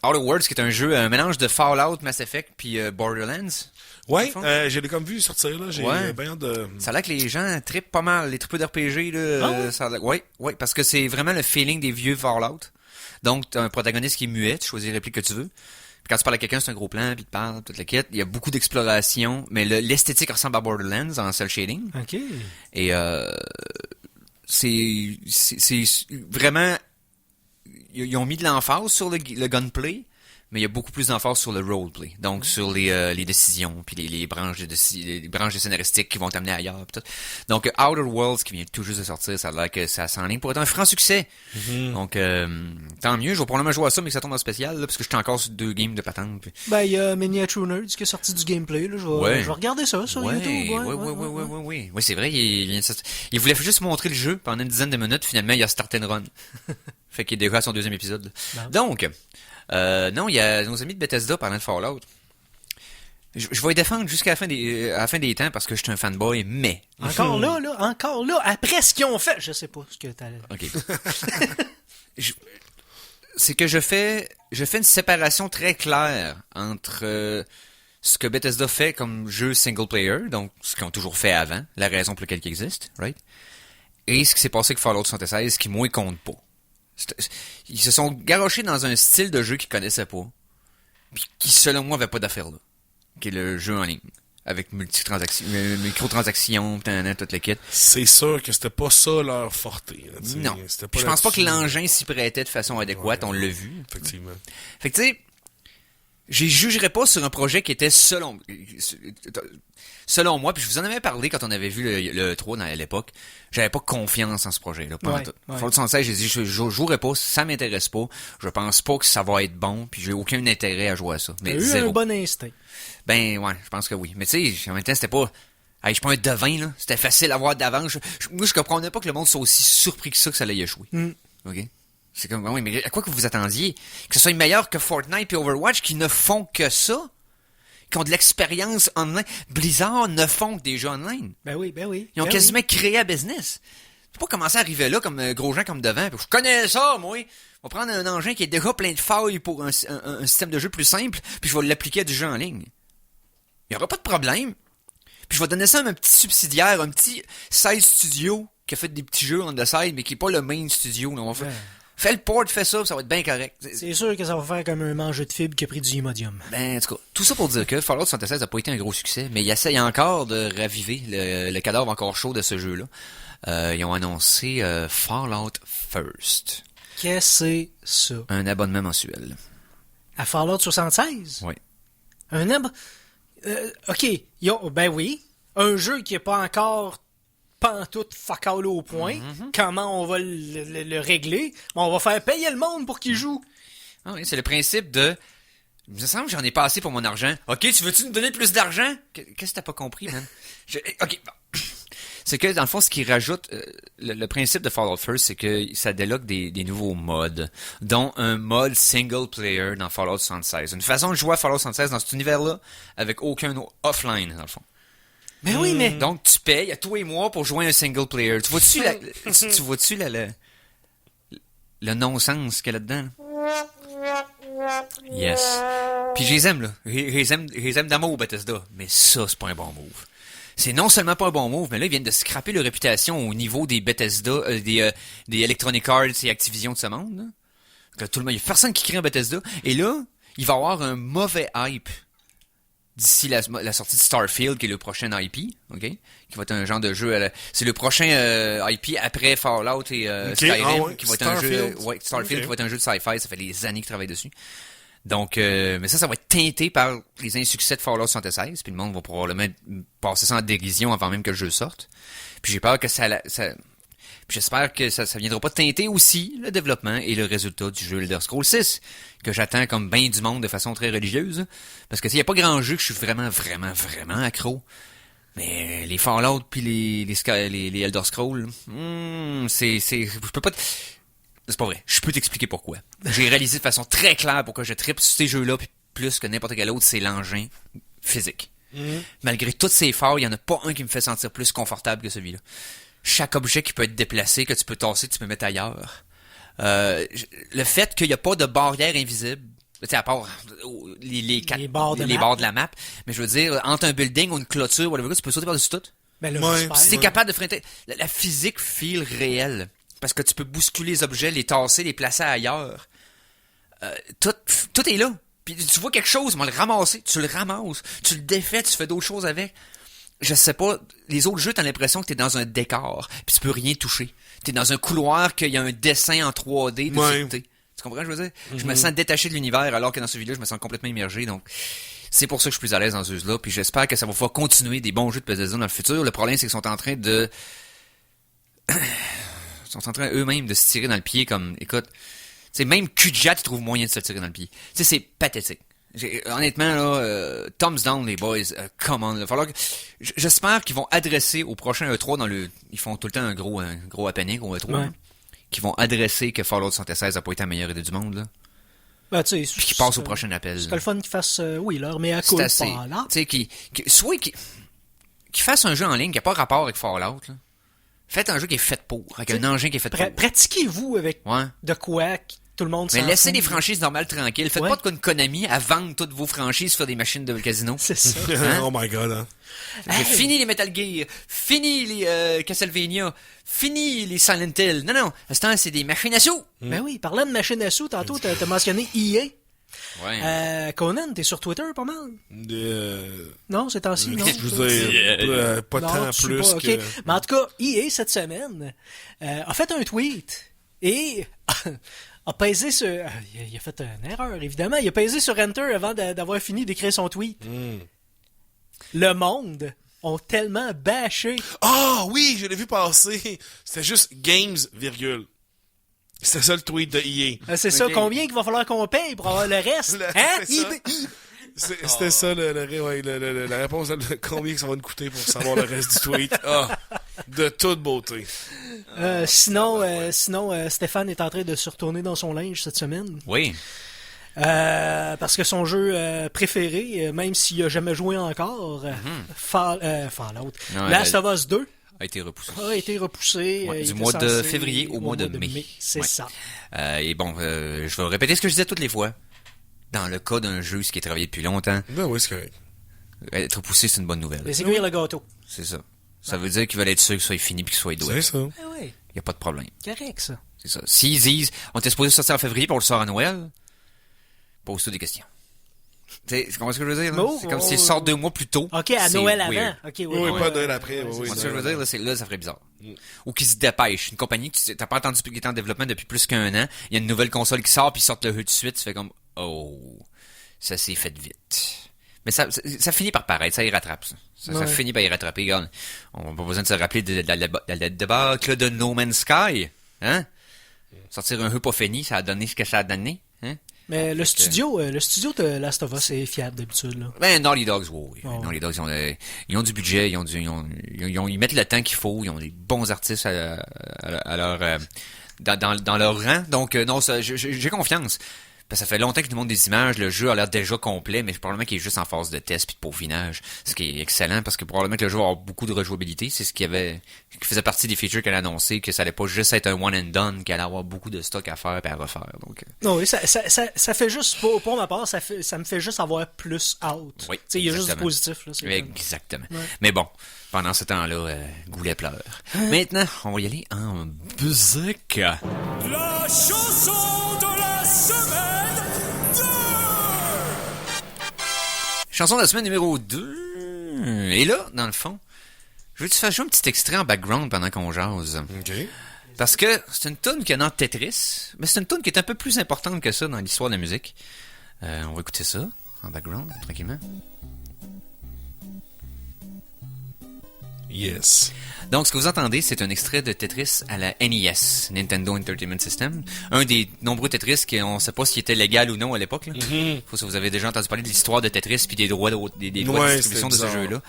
Outer Worlds, qui est un jeu, un mélange de Fallout, Mass Effect, puis Borderlands. Ouais, Fond. je l'ai comme vu sortir, là. J'ai Ouais. bien hâte de... Ça a l'air que les gens trippent pas mal, les tripeux d'RPG, là. Ah ouais? Ça a l'air- ouais, parce que c'est vraiment le feeling des vieux Fallout. Donc, t'as un protagoniste qui est muet, tu choisis les répliques que tu veux. Puis quand tu parles à quelqu'un, c'est un gros plan, puis il te parle, toute la quête. Il y a beaucoup d'exploration, mais l'esthétique ressemble à Borderlands en cel shading. Ok. Et c'est vraiment... Ils ont mis de l'emphase sur le gunplay, mais il y a beaucoup plus d'emphase sur le roleplay. Donc, sur les décisions, puis les branches de scénaristiques qui vont t'amener ailleurs. Pis tout. Donc, Outer Worlds, qui vient tout juste de sortir, ça a l'air que ça s'enligne pour être un franc succès. Donc, tant mieux. Je vais probablement jouer à ça, mais que ça tombe en spécial, là, parce que j'étais encore sur 2 games de patente. Puis... Ben, il y a Miniature Nerds qui est sorti du gameplay, là. Je vais regarder ça sur YouTube. Oui, c'est vrai, il voulait juste montrer le jeu pendant une dizaine de minutes, finalement, il a start and run. Fait qu'il est déjà à son 2e épisode. Ben. Donc, non, il y a nos amis de Bethesda parlant de Fallout. Je vais les défendre jusqu'à la fin des temps parce que je suis un fanboy, mais... Encore là, après ce qu'ils ont fait, je sais pas ce que t'as... OK. C'est que je fais une séparation très claire entre ce que Bethesda fait comme jeu single player, donc ce qu'ils ont toujours fait avant, la raison pour laquelle ils existent, right? Et ce qui s'est passé avec Fallout 76, qui moi compte pas. Ils se sont garochés dans un style de jeu qu'ils connaissaient pas, puis qui selon moi avait pas d'affaire là, qui est le jeu en ligne. Avec microtransactions, toute la quête. C'est sûr que c'était pas ça leur forte. Là, Non. C'était Puis je pense pas que là-dessus. l'engin s'y prêtait de façon adéquate, on l'a vu. Effectivement. Fait que tu sais, j'y jugerais pas sur un projet qui était selon moi, puis je vous en avais parlé quand on avait vu le 3 à l'époque, j'avais pas confiance en ce projet-là. Ouais. Fallout 76, j'ai dit, je jouerai pas, ça m'intéresse pas, je pense pas que ça va être bon, puis j'ai aucun intérêt à jouer à ça. T'as Mais eu zéro. un bon instinct. Ben ouais, je pense que oui. Mais tu sais, en même temps, c'était pas... Hey, je suis pas un devin, là. C'était facile à voir d'avance. Moi, je comprenais pas que le monde soit aussi surpris que ça allait échouer. OK? C'est comme, oui, mais à quoi que vous attendiez? Que ce soit meilleur que Fortnite et Overwatch qui ne font que ça? Qui ont de l'expérience online. Blizzard ne font que des jeux online. Ben oui. Ils ont quasiment créé un business. Tu peux pas commencer à arriver là comme gros gens comme devant. Puis, je connais ça, moi. On va prendre un engin qui est déjà plein de failles pour un système de jeu plus simple, puis je vais l'appliquer à du jeu en ligne. Il y aura pas de problème. Puis je vais donner ça à un petit subsidiaire, un petit 16 studios qui a fait des petits jeux on the side, mais qui est pas le main studio. Là. Fais le port, fais ça, ça va être bien correct. C'est sûr que ça va faire comme un mangeur de fibres qui a pris du Imodium. Ben, en tout cas, tout ça pour dire que Fallout 76 a pas été un gros succès, mais il essaye encore de raviver le cadavre encore chaud de ce jeu-là. Ils ont annoncé Fallout First. Qu'est-ce que c'est ça? Un abonnement mensuel. À Fallout 76? Oui. Un OK. Ben oui. Un jeu qui n'est pas encore pantoute fuck all au point. Comment on va le régler? On va faire payer le monde pour qu'il joue. Ah oui, c'est le principe de... Il me semble que j'en ai pas assez pour mon argent. OK, tu veux-tu nous donner plus d'argent? Qu'est-ce que t'as pas compris, man? OK, bon. C'est que, dans le fond, ce qui rajoute... le principe de Fallout First, c'est que ça déloque des nouveaux modes, dont un mode single player dans Fallout 76. Une façon de jouer à Fallout 76 dans cet univers-là, avec aucun offline, dans le fond. Mais oui, mais... Donc, tu payes à tous les mois pour jouer un single player. Tu vois-tu le non-sens qu'il y a là-dedans? Yes. Puis je les aime, là. Je les aime d'amour, Bethesda. Mais ça, c'est pas un bon move. C'est non seulement pas un bon move, mais là, ils viennent de scraper leur réputation au niveau des Bethesda, des Electronic Arts et Activision de ce monde, là. Que tout le monde, il y a personne qui crée un Bethesda. Et là, il va y avoir un mauvais hype d'ici la sortie de Starfield, qui est le prochain IP, ok, qui va être un genre de jeu. C'est le prochain IP après Fallout et Skyrim, qui va être un jeu. Starfield, qui va être un jeu de sci-fi. Ça fait des années qu'ils travaillent dessus. Donc, mais ça va être teinté par les insuccès de Fallout 76, puis le monde va probablement passer ça en dérision avant même que le jeu sorte. Puis j'ai peur que puis j'espère que ça viendra pas teinter aussi le développement et le résultat du jeu Elder Scrolls 6, que j'attends comme bien du monde de façon très religieuse. Parce que s'il y a pas grand jeu que je suis vraiment accro, mais les Fallout puis les Elder Scrolls, je peux pas c'est pas vrai. Je peux t'expliquer pourquoi. J'ai réalisé de façon très claire pourquoi je trippe sur ces jeux-là, puis plus que n'importe quel autre, c'est l'engin physique. Malgré toutes ces failles, il y en a pas un qui me fait sentir plus confortable que celui-là. Chaque objet qui peut être déplacé, que tu peux tasser, tu peux mettre ailleurs. Le fait qu'il n'y a pas de barrière invisible, tu sais, à part les barres de la map, mais je veux dire, entre un building ou une clôture, whatever, tu peux sauter par-dessus tout. Ben là, Ouais. Si t'es capable de freiner, la physique feel réelle. Parce que tu peux bousculer les objets, les tasser, les placer ailleurs. Tout est là. Puis tu vois quelque chose, on va le ramasser, tu le ramasses, tu le défais, tu fais d'autres choses avec. Je sais pas, les autres jeux, t'as l'impression que t'es dans un décor, puis tu peux rien toucher. T'es dans un couloir qu'il y a un dessin en 3D. Ouais. Tu comprends ce que je veux dire? Je me sens détaché de l'univers, alors que dans celui-là, je me sens complètement immergé, donc... C'est pour ça que je suis plus à l'aise dans ce jeu-là, puis j'espère que ça va pouvoir continuer des bons jeux de Bethesda dans le futur. Le problème, c'est qu'ils sont en train de... Ils sont en train eux-mêmes de se tirer dans le pied comme, écoute, tu sais, même Kujat trouve moyen de se tirer dans le pied. Tu sais, c'est pathétique. Honnêtement, là, thumbs down, les boys, come on, là. J'espère qu'ils vont adresser au prochain E3 ils font tout le temps un gros happening au E3, ouais. Qu'ils vont adresser que Fallout 76 a pas été la meilleure idée du monde, là. Ben, tu sais, Puis qu'ils passent au prochain appel. C'est le fun qu'ils fassent, leur mais à coup C'est assez. pas là. Tu sais, qu'ils fassent un jeu en ligne qui n'a pas rapport avec Fallout, là. Faites un jeu qui est fait pour, avec un engin qui est fait pour. Pratiquez-vous avec de quoi tout le monde s'en Mais laissez fout. les franchises normales tranquilles. Faites pas de quoi une Konami à vendre toutes vos franchises sur des machines de casino. C'est ça. Hein? Oh my god, hein. Fini les Metal Gear, fini les Castlevania, fini les Silent Hill. Non, à ce temps, c'est des machines à sous. Ben oui, parlant de machine à sous, tantôt, t'as mentionné EA. Ouais. Conan, t'es sur Twitter pas mal? Non, c'est temps-ci, non? Je veux dire, pas Non, tant tu sais plus pas, que... ok. Mais en tout cas, EA, cette semaine, a fait un tweet et a pesé sur... il a fait une erreur, évidemment. Il a pesé sur Enter avant d'avoir fini d'écrire son tweet. Le monde ont tellement bâché. Ah oui, je l'ai vu passer. C'était juste Games, virgule. C'était ça le tweet de EA. C'est ça, combien qu'il va falloir qu'on paye pour avoir le reste? Hein? C'était ça la réponse de combien ça va nous coûter pour savoir le reste du tweet. De toute beauté. Sinon, Stéphane est en train de se retourner dans son linge cette semaine. Oui. Parce que son jeu préféré, même s'il a jamais joué encore, Fallout, Last of Us 2, a été repoussé. Du mois de février au mois de mai. C'est ça. Et bon, je vais répéter ce que je disais toutes les fois. Dans le cas d'un jeu, ce qui est travaillé depuis longtemps, Ben oui, c'est correct. être repoussé, c'est une bonne nouvelle. Les aiguilles le gâteau. C'est ça. Ça veut dire qu'ils veulent être sûrs que ce soit fini puis que ce soit doué. C'est ça. Ah oui, Y a pas de problème. correct, ça. C'est ça. S'ils disent, on était supposé sortir en février puis on le sort à Noël, pose-toi des questions. Tu comprends ce que je veux dire? Là? Oh, C'est comme oh, s'ils sortent 2 mois plus tôt. OK, à c'est Noël avant. weird. OK, Oui, pas Noël après. Oui, Tu oui, vois ce que je veux dire? Là, ça ferait bizarre. Ou qu'ils se dépêchent. Une compagnie que tu t'as pas entendu qui est en développement depuis plus qu'un an. Il y a une nouvelle console qui sort puis ils sortent le jeu tout de suite. Tu fais comme, oh, ça s'est fait vite. Mais ça finit par paraître, ça y rattrape, ça. Ça finit par y rattraper, regarde. On n'a pas besoin de se rappeler de la débâcle de No Man's Sky. Hein? Sortir un jeu pas fini, ça a donné ce que ça a donné. Hein? Mais le studio de Last of Us est fiable d'habitude, là. Ben, Naughty Dogs, oui. Oh. Naughty Dogs, ils ont du budget, ils mettent le temps qu'il faut, ils ont des bons artistes à leur, dans leur rang. Donc, non, ça, j'ai confiance. Parce que ça fait longtemps qu'ils nous montrent des images, le jeu a l'air déjà complet, mais probablement qu'il est juste en phase de test puis de peaufinage. Ce qui est excellent parce que probablement que le jeu va avoir beaucoup de rejouabilité. C'est ce qui faisait partie des features qu'elle a annoncé, que ça allait pas juste être un one and done, qu'elle allait avoir beaucoup de stock à faire et à refaire. Donc, Non, oui, ça fait juste, pour ma part, ça me fait juste avoir plus out. Oui, Tu sais, il y a juste du exactement. positif, là. c'est exactement. Ouais. Mais bon, pendant ce temps-là, Goulet pleure. Maintenant, on va y aller en musique. La chanson de la semaine 2! Chanson de la semaine numéro 2. Et là, dans le fond, je veux que tu fasses jouer un petit extrait en background pendant qu'on jase. OK. Parce que c'est une toune qu'il y a dans Tetris, mais c'est une toune qui est un peu plus importante que ça dans l'histoire de la musique. On va écouter ça en background, tranquillement. Yes. Donc, ce que vous entendez, c'est un extrait de Tetris à la NES, Nintendo Entertainment System. Un des nombreux Tetris qu'on ne sait pas s'il était légal ou non à l'époque. Faut que vous avez déjà entendu parler de l'histoire de Tetris puis des droits des droits de distribution de ce bizarre. jeu-là.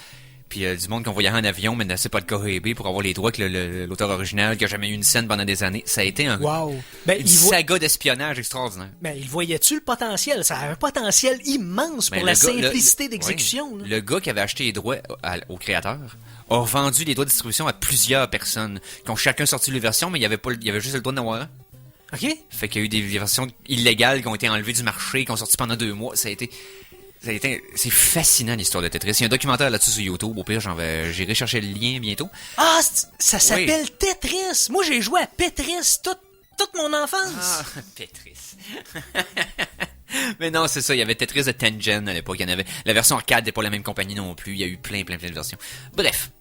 Puis du monde qu'on voyait en avion, mais ne sait pas de KGB pour avoir les droits que l'auteur original, qui a jamais eu une scène pendant des années. Ça a été Wow. Ben, une saga d'espionnage extraordinaire. il voyait-tu le potentiel? Ça a un potentiel immense pour Ben, la le gars- simplicité d'exécution. oui. là. Le gars qui avait acheté les droits au créateur a vendu les droits de distribution à plusieurs personnes qui ont chacun sorti leur version, mais il y avait juste le droit d'en avoir un. OK? Fait qu'il y a eu des versions illégales qui ont été enlevées du marché, qui ont sorti pendant 2 mois. C'est fascinant l'histoire de Tetris. Il y a un documentaire là-dessus sur YouTube. Au pire, j'irai chercher le lien bientôt. Ah, ça s'appelle Tetris. Moi, j'ai joué à Tetris toute mon enfance. Ah, Tetris. Mais non, c'est ça. Il y avait Tetris de Tengen à l'époque. Il y en avait. La version arcade n'est pas la même compagnie non plus. Il y a eu plein de versions. Bref.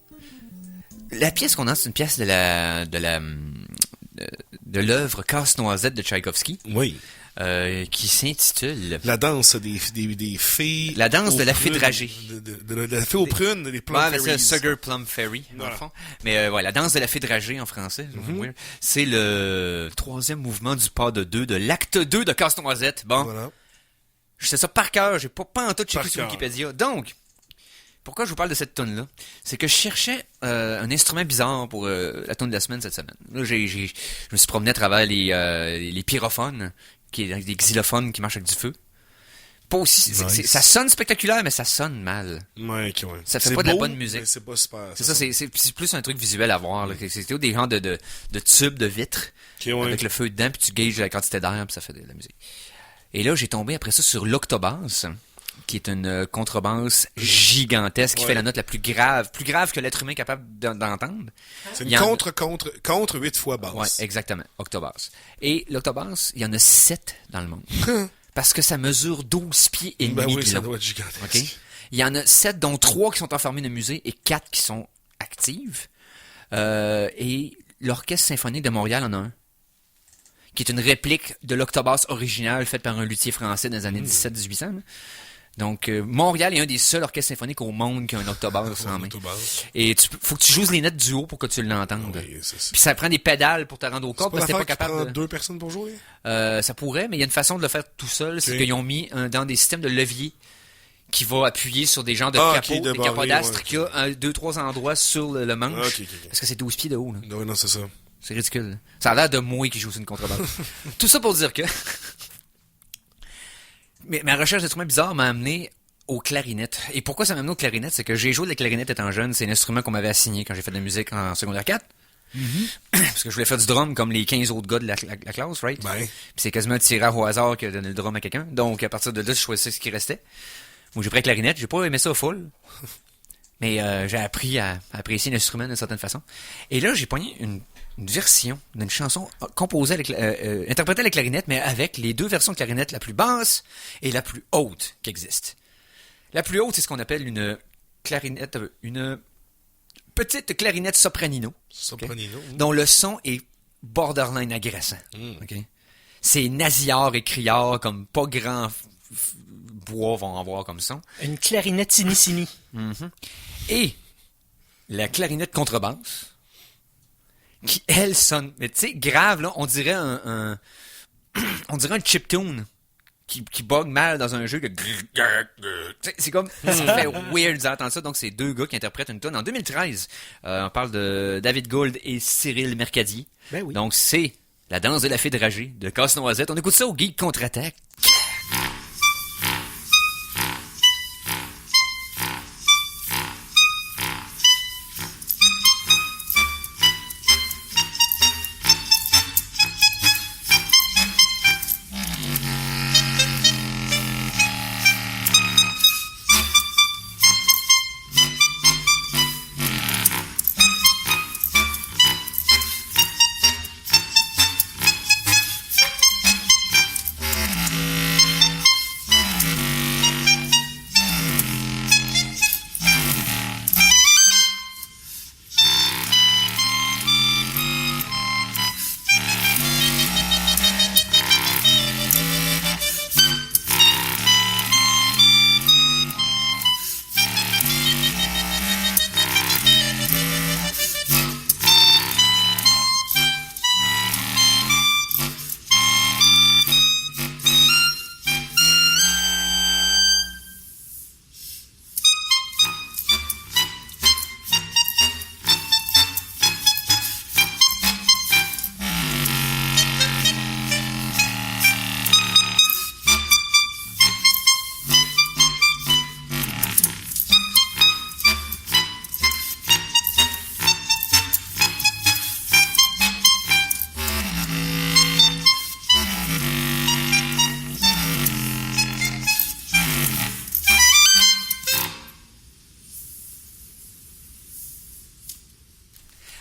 La pièce qu'on a, c'est une pièce de l'œuvre Casse-Noisette de Tchaïkovski. Oui. Qui s'intitule La danse des filles. La danse aux de la fée prunes, dragée. De la fée aux prunes, les Plum Ouais, mais c'est Fairies. Sugar Plum Fairy, dans Voilà. le fond. Mais la danse de la fée dragée en français. C'est le 3e mouvement du pas de 2 de l'acte 2 de Casse-Noisette. Bon, Voilà. je sais ça par cœur, j'ai pas en tout checké Par sur cœur. Wikipédia. Donc, pourquoi je vous parle de cette tune-là? C'est que je cherchais un instrument bizarre pour la tune de la semaine cette semaine. Là, je me suis promené à travers les pyrophones, qui est des xylophones qui marchent avec du feu. Pas aussi, Nice. ça sonne spectaculaire, mais ça sonne mal. Ouais, ok, ouais. Ça fait C'est pas de la beau, bonne musique. mais c'est pas super. C'est ça, c'est plus un truc visuel à voir. Là. C'est plutôt des genres de tubes de vitre Ok, ouais. avec le feu dedans, puis tu gages la quantité d'air, puis ça fait de la musique. Et là, j'ai tombé après ça sur l'octobasse, qui est une contrebasse gigantesque qui Ouais. fait la note la plus grave que l'être humain est capable d'entendre. C'est Il une y en- contre 8 fois basse. Ouais, exactement, octobasse. Et l'octobasse, il y en a 7 dans le monde. Parce que ça mesure 12 pieds et demi Ben oui, de ça long. doit être gigantesque. OK? Il y en a 7, dont 3 qui sont enfermés dans le musée et 4 qui sont actives. Et l'Orchestre symphonique de Montréal en a un, qui est une réplique de l'octobasse originale faite par un luthier français dans les années 1700-1800. là. Donc, Montréal est un des seuls orchestres symphoniques au monde qui a un octobasse en main. Octobasse. Et faut que tu joues les notes du haut pour que tu l'entendes. Oui, c'est ça. Puis ça prend des pédales pour te rendre au corps C'est pas parce que t'es l'affaire pas qui prend capable de... 2 personnes pour jouer? Ça pourrait, mais il y a une façon de le faire tout seul. C'est Ok. qu'ils ont mis dans des systèmes de levier qui va appuyer sur des genres de Ah, capots, ok, de des barré, capodastres ouais, qui a 2-3 endroits sur le manche. Ah, ok. Parce que c'est 12 pieds de haut. Là. Non, c'est ça. C'est ridicule. Ça a l'air de moi qui joue sur une contrebasse. Tout ça pour dire que... Mais ma recherche d'instruments bizarres m'a amené aux clarinettes. Et pourquoi ça m'a amené aux clarinettes? C'est que j'ai joué de la clarinette étant jeune. C'est un instrument qu'on m'avait assigné quand j'ai fait de la musique en secondaire 4. Parce que je voulais faire du drum comme les 15 autres gars de la classe, right? Ben, Puis c'est quasiment un tirage au hasard qui a donné le drum à quelqu'un. Donc, à partir de là, je choisissais ce qui restait. Moi, j'ai pris la clarinette. J'ai pas aimé ça au full. Mais j'ai appris à apprécier l'instrument d'une certaine façon. Et là, j'ai pogné une version d'une chanson composée avec, interprétée à la clarinette, mais avec les deux versions de clarinette, la plus basse et la plus haute qui existent. La plus haute, c'est ce qu'on appelle une clarinette, une petite clarinette sopranino. Sopranino. Okay, dont le son est borderline agressant. Okay? C'est nasillard et criard comme pas grand bois vont avoir comme son. Une clarinette sini-sini. Et la clarinette contrebasse, qui, elle, sonne, mais tu sais, grave, là, on dirait un chiptune qui bug mal dans un jeu que... C'est comme... Ça fait weird d'entendre ça. Donc, c'est deux gars qui interprètent une tune en 2013. On parle de David Gould et Cyril Mercadier. Ben oui. Donc, c'est La danse de la fée dragée de Casse-Noisette. On écoute ça au Geek Contre-Attaque.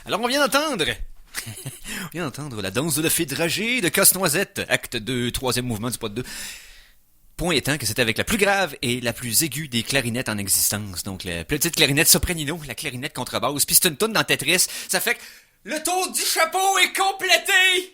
Alors, on vient d'entendre La danse de la fée dragée de Casse-Noisette, acte 2, troisième mouvement du pas de 2. Point étant que c'était avec la plus grave et la plus aiguë des clarinettes en existence. Donc, la petite clarinette sopranino, la clarinette contrebasse, puis c'est une toune dans Tetris. Ça fait que le tour du chapeau est complété!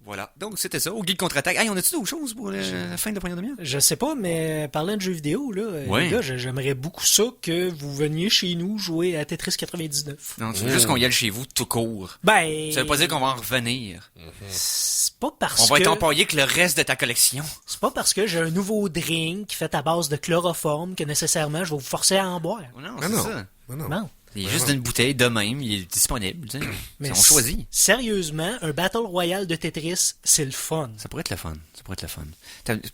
Voilà. Donc, c'était ça, au Geek Contre-Attaque. Hey, on a-tu d'autres choses pour la fin de la première demi-heure? Je sais pas, mais parlant de jeux vidéo, là, les gars, j'aimerais beaucoup ça que vous veniez chez nous jouer à Tetris 99. Non, tu veux juste qu'on y aille chez vous tout court. Ben... Ça veut pas dire qu'on va en revenir. C'est pas parce On va que... être empaillé que le reste de ta collection. C'est pas parce que j'ai un nouveau drink fait à base de chloroforme que nécessairement je vais vous forcer à en boire. Non, Ah c'est non. ça. Non. Il est juste une bouteille de même, il est disponible. Tu sais. Mais On choisit. Sérieusement, un Battle Royale de Tetris, c'est le fun. Ça pourrait être le fun.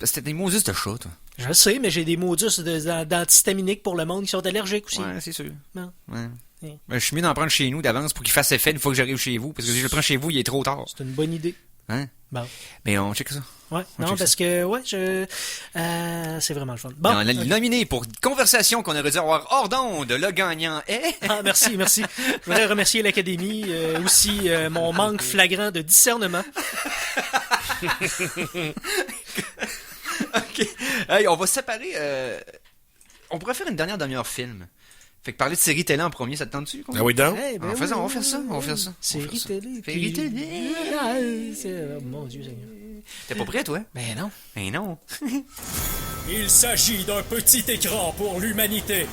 C'était des mots juste de chat, toi. Je sais, mais j'ai des modus d'antihistaminiques pour le monde qui sont allergiques aussi. Ouais, c'est sûr. Non. Ouais. Ouais. Ben, je suis mieux d'en prendre chez nous d'avance pour qu'il fasse effet une fois que j'arrive chez vous. Parce que si je le prends chez vous, il est trop tard. C'est une bonne idée. Hein? Bon. Mais on check ça. Ouais, On non, check parce que, ouais, c'est vraiment le fun. Bon. On l'a nominé pour conversation qu'on aurait dû avoir hors d'onde. Le gagnant est... Ah, merci. Je voudrais remercier l'Académie, aussi mon manque flagrant de discernement. OK. Hey, on va séparer... On pourrait faire une dernière demi-heure film. Fait que parler de série télé en premier, ça te tente-tu? Ah oui, donc? Eh ben On va faire ça. Série télé. Série télé. Mon Dieu Seigneur. T'es pas prêt, toi? Ben non. Ben non. Il s'agit d'un petit écran pour l'humanité,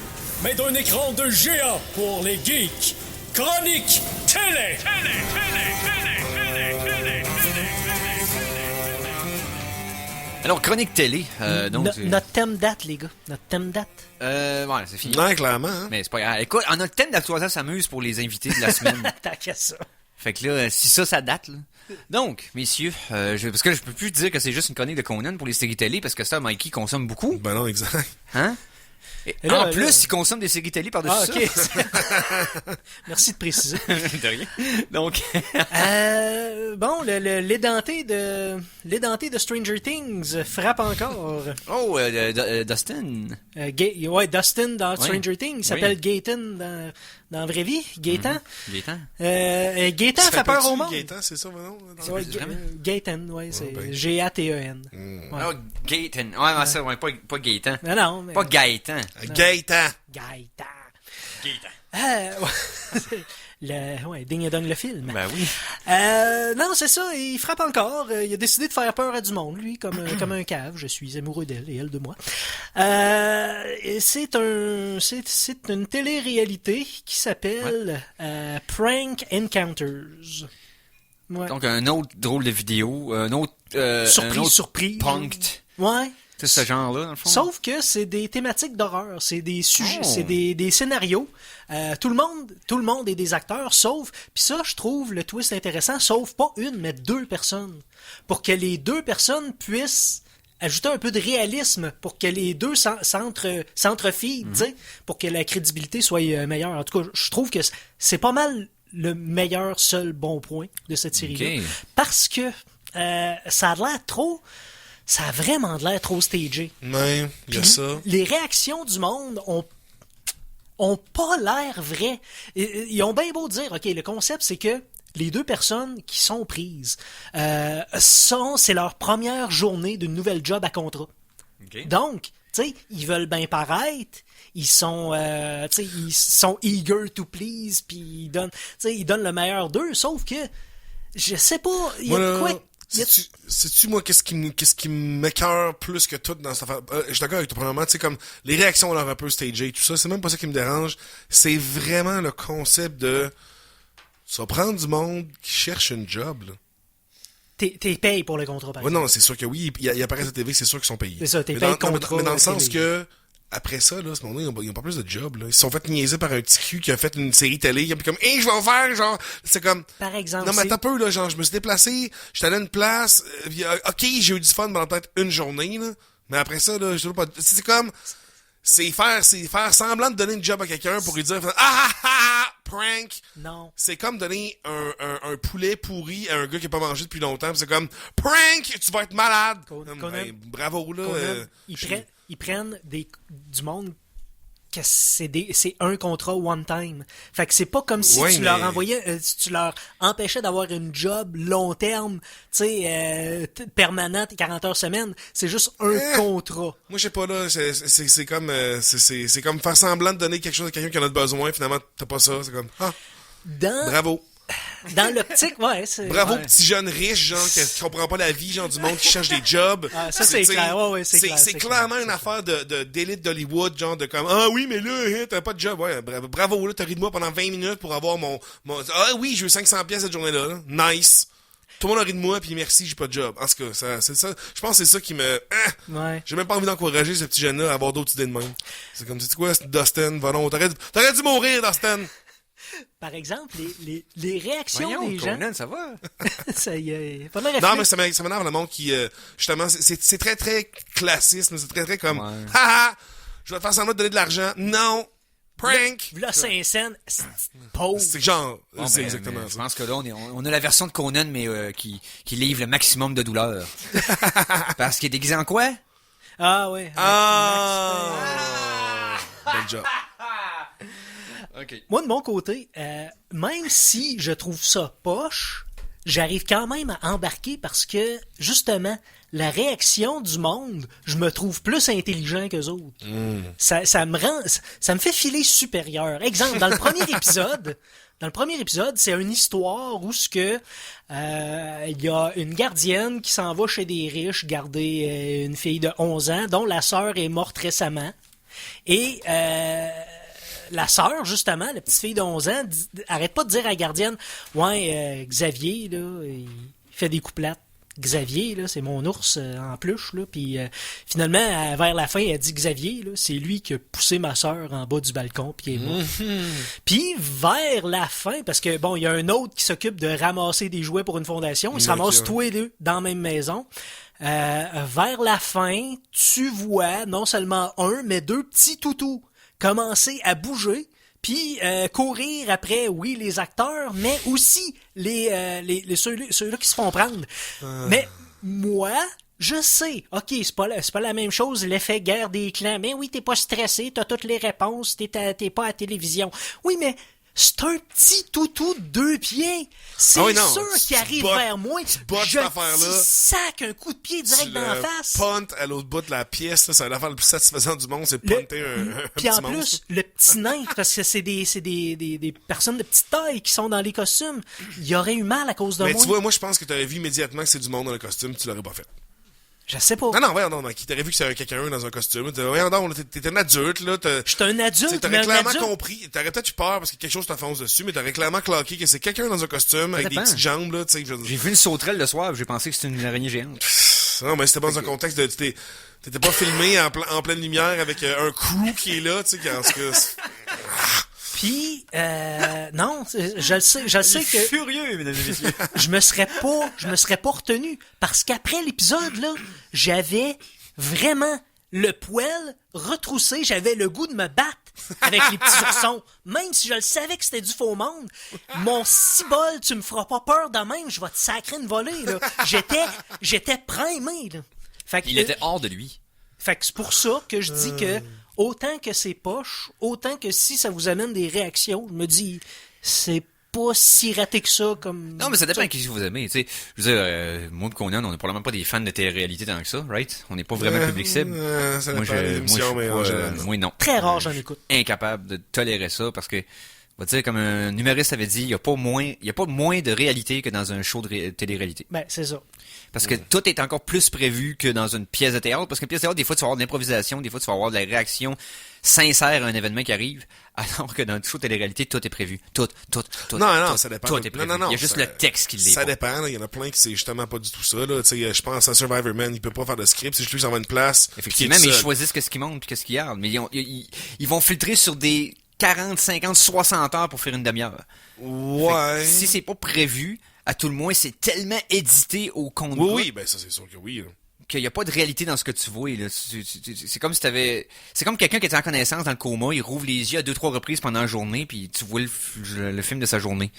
mais d'un écran de géant pour les geeks. Chronique télé. Alors, chronique télé, donc... Notre thème date, les gars. Notre thème date. Ouais, c'est fini. Non, clairement. Hein? Mais c'est pas grave. Écoute, on a le thème de la Toisa s'amuse pour les invités de la semaine. Tant qu'à ça. Fait que là, si ça date, là. Donc, messieurs, parce que là, je peux plus dire que c'est juste une chronique de Conan pour les séries télé, parce que ça, Mikey consomme beaucoup. Ben non, exact. Hein? Et Et là, en plus, là- il consomme des séries télé par-dessus Ah, ok. ça. Merci de préciser. De rien. Donc, Bon, l'édenté de Stranger Things frappe encore. oh, Dustin. Ouais, Dustin dans Oui. Stranger Things, il s'appelle Gaëtan dans la vraie vie. Gaëtan. Gaëtan. Gaëtan fait peur au monde. Gaëtan, c'est ça, non? Ouais, vraiment? Gaëtan, ouais, c'est ben. G-A-T-E-N. Ouais. Oh, Gaëtan. Ouais, ça, ouais, pas Gaëtan. Non, mais... Pas Gaëtan. Gaëtan! Gaëtan. Gaëtan. Ouais, Ding et Dong le film. Ben oui. Non, c'est ça, il frappe encore. Il a décidé de faire peur à du monde, lui, comme un cave. Je suis amoureux d'elle et elle de moi. Et c'est une télé-réalité qui s'appelle Prank Encounters. Ouais. Donc, un autre drôle de vidéo, un autre... Surprise. Punked. Ouais. C'est ce genre-là, dans le fond. Sauf que c'est des thématiques d'horreur, c'est des sujets, Oh. c'est des scénarios. Tout le monde est des acteurs, sauf, puis ça, je trouve le twist intéressant, sauf pas une, mais deux personnes, pour que les deux personnes puissent ajouter un peu de réalisme, pour que les deux s'entrefient, tu sais, pour que la crédibilité soit meilleure. En tout cas, je trouve que c'est pas mal le meilleur seul bon point de cette série-là, Ok. parce que ça a l'air trop. Ça a vraiment de l'air trop stagé. Ouais, il y a Puis ça. les réactions du monde ont pas l'air vraies. Ils ont bien beau dire, OK, le concept, c'est que les deux personnes qui sont prises, c'est leur première journée d'une nouvelle job à contrat. Ok. Donc, tu sais, ils veulent bien paraître, ils sont eager to please, puis ils donnent le meilleur d'eux, sauf que, je sais pas, il y a de quoi... Sais-tu, moi, qu'est-ce qui m'écœure plus que tout dans cette affaire? Je suis d'accord avec toi, premièrement, tu sais, comme, les réactions ont l'air un peu stagées, tout ça, c'est même pas ça qui me dérange. C'est vraiment le concept de, ça va prendre du monde qui cherche une job, là. T'es payé pour le contrat, par Ouais, exemple. non, c'est sûr que oui, ils apparaissent à la TV, c'est sûr qu'ils sont payés. C'est ça, t'es Mais payé dans- non, contrat mais dans le à sens télé. que, après ça, là, à ce moment-là, ils ont pas plus de job, là. Ils se sont fait niaiser par un petit cul qui a fait une série télé, puis comme, je vais en faire, genre, c'est comme, Par exemple, non, mais attends un peu, là, genre, je me suis déplacé, j'étais allé à une place, ok, j'ai eu du fun pendant peut-être une journée, là, mais après ça, là, je sais pas, c'est comme, c'est faire semblant de donner une job à quelqu'un pour lui dire, prank. non. C'est comme donner un poulet pourri à un gars qui a pas mangé depuis longtemps, pis c'est comme, prank, tu vas être malade. Comme, Conan- hey, bravo, là. Conan, ils prennent du monde que c'est un contrat one time. Fait que c'est pas comme si Ouais, tu leur mais- envoyais, si tu leur empêchais d'avoir une job long terme, tu sais, permanente, 40 heures semaine. C'est juste un contrat. Moi, je sais pas, là, c'est comme, c'est comme faire semblant de donner quelque chose à quelqu'un qui en a besoin, finalement, t'as pas ça, c'est comme, bravo. Dans l'optique, ouais, c'est... Bravo, ouais. petit jeune riche, genre, qui comprend pas la vie, genre, du monde qui cherche des jobs. Ah, ça, c'est t'sais, clair. Ouais, c'est clair, C'est c'est clairement clair, une affaire d'élite d'Hollywood, genre, de comme, ah oui, mais là, hein, t'as pas de job. Ouais, bravo, là, t'as ri de moi pendant 20 minutes pour avoir ah oui, j'ai eu 500 pièces cette journée-là, là. Nice. Tout le monde a ri de moi, puis merci, j'ai pas de job. En tout cas, c'est ça. Je pense que c'est ça qui me... Ouais. J'ai même pas envie d'encourager ce petit jeune-là à avoir d'autres idées de même. C'est comme, sais-tu quoi, Dustin, va donc, t'aurais dû mourir, Dustin. Par exemple, les réactions Voyons, des gens... Conan, ça va? Ça y est, pas de l'air Non, réflexe. mais ça m'énerve le monde qui, justement, c'est très, très classiste, mais c'est très, très comme, Ouais. haha, je vais te faire semblant de donner de l'argent. Non. Prank. Là, Saint-Saëns, pauvre. C'est genre, Bon, c'est ben, exactement mais Je ça. pense que là, on a la version de Conan, mais qui livre le maximum de douleur. Parce qu'il est déguisé en quoi? Ah ouais. Ah! Bel job. OK. Moi, de mon côté, même si je trouve ça poche, j'arrive quand même à embarquer parce que, justement, la réaction du monde, je me trouve plus intelligent qu'eux autres. Ça me fait filer supérieur. Exemple, dans le premier épisode, c'est une histoire où il y a une gardienne qui s'en va chez des riches garder une fille de 11 ans dont la sœur est morte récemment. Et la sœur, justement, la petite fille de 11 ans, arrête pas de dire à la gardienne, ouais, Xavier, là, il fait des couplates. Xavier, là, c'est mon ours en peluche, là, puis finalement, vers la fin, elle dit Xavier, là, c'est lui qui a poussé ma sœur en bas du balcon, puis elle est morte. Puis vers la fin, parce que bon, il y a un autre qui s'occupe de ramasser des jouets pour une fondation, ils se Ok, ramassent ouais. tous les deux dans la même maison. vers la fin, tu vois non seulement un, mais deux petits toutous commencer à bouger, puis courir après, oui, les acteurs, mais aussi ceux-là qui se font prendre. Mais moi, je sais, ok, c'est pas la même chose, l'effet guerre des clans, mais oui, t'es pas stressé, t'as toutes les réponses, t'es pas à la télévision. Oui, mais c'est un petit toutou de 2 pieds. C'est sûr qu'il arrive vers moi. Je sac un coup de pied direct dans la face. Punt à l'autre bout de la pièce, là, c'est l'affaire le plus satisfaisant du monde, c'est punter un puis en petit plus, monstre. le petit nain, parce que c'est des personnes de petite taille qui sont dans les costumes, il aurait eu mal à cause de Mais moi. tu vois, moi je pense que t'aurais vu immédiatement que c'est du monde dans le costume, tu l'aurais pas fait. Je sais pas. Non, qui t'aurais vu que c'est quelqu'un dans un costume. Voyons donc, t'es un adulte, là. J'étais un adulte, t'aurais mais clairement un adulte... compris. T'aurais peut-être eu peur parce que quelque chose te fonce dessus, mais t'aurais clairement claqué que c'est quelqu'un dans un costume avec des petites jambes, là, tu sais. J'ai vu une sauterelle le soir, j'ai pensé que c'était une araignée géante. Non, mais c'était pas dans un contexte de, t'étais pas filmé en pleine lumière avec un crew qui est là, tu sais, en ce cas. Puis, non, je le sais que... Furieux, mesdames et messieurs. je me serais pas retenu. Parce qu'après l'épisode, là, j'avais vraiment le poil retroussé. J'avais le goût de me battre avec les petits oursons. Même si je le savais que c'était du faux monde. Mon cibole, tu me feras pas peur de même. Je vais te sacrer une volée, là. J'étais primé, là. Fait que, Il était hors de lui. Fait que c'est pour ça que je dis que autant que c'est poche, autant que si ça vous amène des réactions, je me dis, c'est pas si raté que ça comme... Non, mais ça dépend de qui vous aimez, tu sais. Je veux dire, moi et Conan, on n'est probablement pas des fans de télé-réalité tant que ça, right? On n'est pas vraiment public cible. Ça dépend des émissions, mais en général. Moi, non. Très rare, j'en écoute. Incapable de tolérer ça parce que, on va dire, comme un humoriste avait dit, il y a pas moins de réalité que dans un show de télé-réalité. Ben, c'est ça. Parce que tout est encore plus prévu que dans une pièce de théâtre. Parce qu'une pièce de théâtre, des fois, tu vas avoir de l'improvisation, des fois, tu vas avoir de la réaction sincère à un événement qui arrive. Alors que dans le show de télé-réalité, tout est prévu. Tout. Non, ça dépend. Tout est prévu. Non, il y a juste le texte qui l'est. Ça dépend, là. Il y en a plein qui c'est justement pas du tout ça, là. Tu sais, je pense à Survivor Man, il peut pas faire de script, c'est juste lui qui s'en va une place. Effectivement, mais ils choisissent qu'est-ce qu'ils montent puis qu'est-ce qu'ils gardent. Mais ils vont filtrer sur des 40, 50, 60 heures pour faire une demi-heure. Ouais. Si c'est pas prévu, à tout le moins, c'est tellement édité au compte. Oui, ben ça c'est sûr que oui, là. Qu'il n'y a pas de réalité dans ce que tu vois. Là. C'est comme si t'avais... C'est comme quelqu'un qui était en connaissance dans le coma, il rouvre les yeux à 2-3 reprises pendant la journée, puis tu vois le film de sa journée.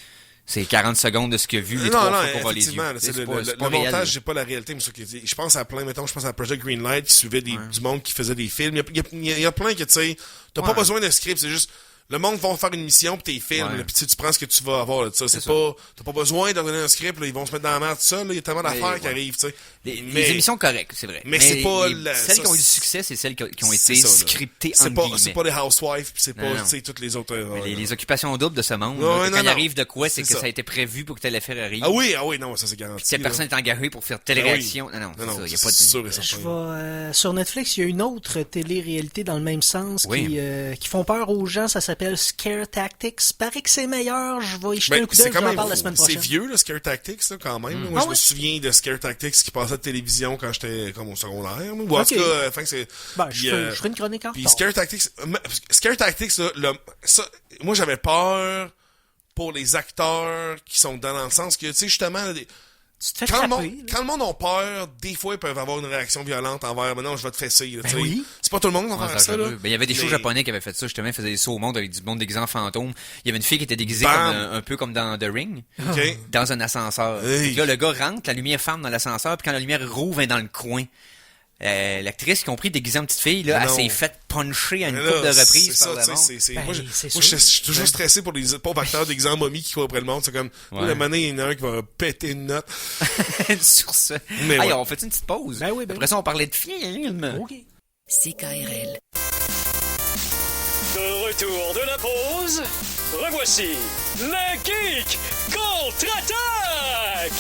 C'est 40 secondes de ce qu'il a vu, les 3 fois qu'on voit les yeux. Le montage, j'ai pas la réalité, mais je pense à plein, mettons, je pense à Project Greenlight qui suivait du monde qui faisait des films. Il y a plein que, tu sais, t'as pas besoin de script, c'est juste... Le monde va faire une mission pis t'es films, puis tu prends ce que tu vas avoir, là, ça. C'est pas, t'as pas besoin d'en donner un script, là, ils vont se mettre dans la merde, tout ça, là, il y a tellement d'affaires qui arrivent, tu sais. Les émissions correctes, c'est vrai. Mais c'est pas celles qui ont eu du succès, c'est celles qui ont été scriptées en guillemets. C'est pas les Housewives, pis c'est pas, tu sais, toutes les autres. Les occupations doubles de ce monde, quand il arrive de quoi, c'est que ça a été prévu pour que telle affaire arrive. Ah oui, non, ça c'est garanti. Cette personne est engagée pour faire telle réaction. Non, il y a pas de... sûr et certain. Sur Netflix, il y a une autre télé-réalité dans le même sens qui font peur aux gens, ça s'appelle Scare Tactics. Paraît que c'est meilleur. Je vais y jeter un coup d'œil, je vous en parle la semaine prochaine. C'est vieux, le Scare Tactics, là, quand même. Moi, je me souviens de Scare Tactics qui passait à la télévision quand j'étais comme au secondaire. Ou en tout cas, c'est... je ferai une chronique en retard. Puis Scare Tactics, là, moi, j'avais peur pour les acteurs qui sont dans le sens que, tu sais, justement, quand le monde a peur, des fois, ils peuvent avoir une réaction violente envers, non, je vais te fesser, là, oui. C'est pas tout le monde qui va faire ça, là. Ben, il y avait des shows japonais qui avaient fait ça, justement, ils faisaient des sauts au monde avec du monde déguisé en fantôme. Il y avait une fille qui était déguisée un peu comme dans The Ring. Dans un ascenseur. Puis là, le gars rentre, la lumière ferme dans l'ascenseur, puis quand la lumière rouvre, elle est dans le coin. L'actrice qui compris déguisée en petite fille, là, elle s'est faite puncher à une couple de reprises par le monde. Moi, je suis toujours stressé pour les pauvres acteurs déguisés en momie qui courent après le monde. C'est comme, le matin, il y en a un qui va péter une note. Sur ça. On fait une petite pause. Après ça, on parlait de film. Okay. CKRL. De retour de la pause, revoici le Geek Contre-Attaque!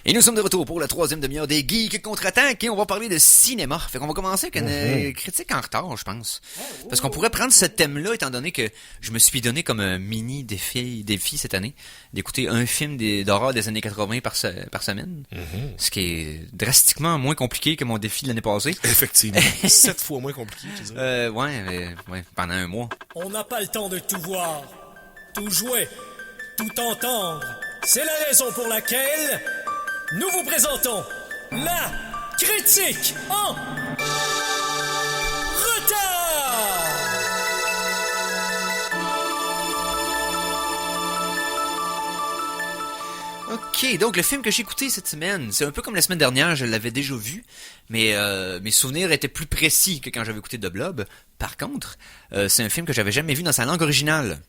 Et nous sommes de retour pour la 3e demi-heure des Geeks Contre-Attaque et on va parler de cinéma. Fait qu'on va commencer avec une critique en retard, je pense. Parce qu'on pourrait prendre ce thème-là, étant donné que je me suis donné comme un mini défi cette année, d'écouter un film d'horreur des années 80 par semaine. Ce qui est drastiquement moins compliqué que mon défi de l'année passée. Effectivement. 7 fois moins compliqué, tu sais. Ouais, pendant un mois. On n'a pas le temps de tout voir, tout jouer, tout entendre, C'est la raison pour laquelle nous vous présentons la critique en retard. Ok, donc le film que j'ai écouté cette semaine, c'est un peu comme la semaine dernière, je l'avais déjà vu, mais mes souvenirs étaient plus précis que quand j'avais écouté The Blob. Par contre, c'est un film que j'avais jamais vu dans sa langue originale.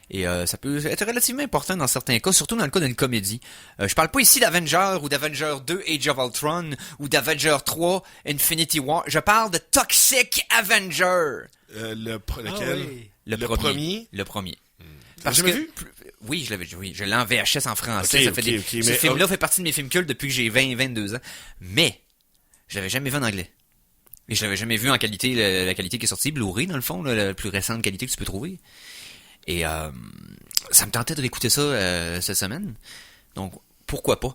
Et ça peut être relativement important dans certains cas, surtout dans le cas d'une comédie. Je parle pas ici d'Avenger ou d'Avenger 2 Age of Ultron ou d'Avenger 3 Infinity War. Je parle de Toxic Avenger. Lequel? oui. Le premier. Le premier. Parce jamais que, vu? Oui, je l'avais vu. Oui, je l'ai en VHS en français. Ok, Ce mais, film-là fait partie de mes films cultes depuis que j'ai 22 ans. Mais, je l'avais jamais vu en anglais. Et je l'avais jamais vu en qualité, la qualité qui est sortie, Blu-ray, dans le fond, là, la plus récente qualité que tu peux trouver. Et ça me tentait de réécouter ça cette semaine. Donc, pourquoi pas.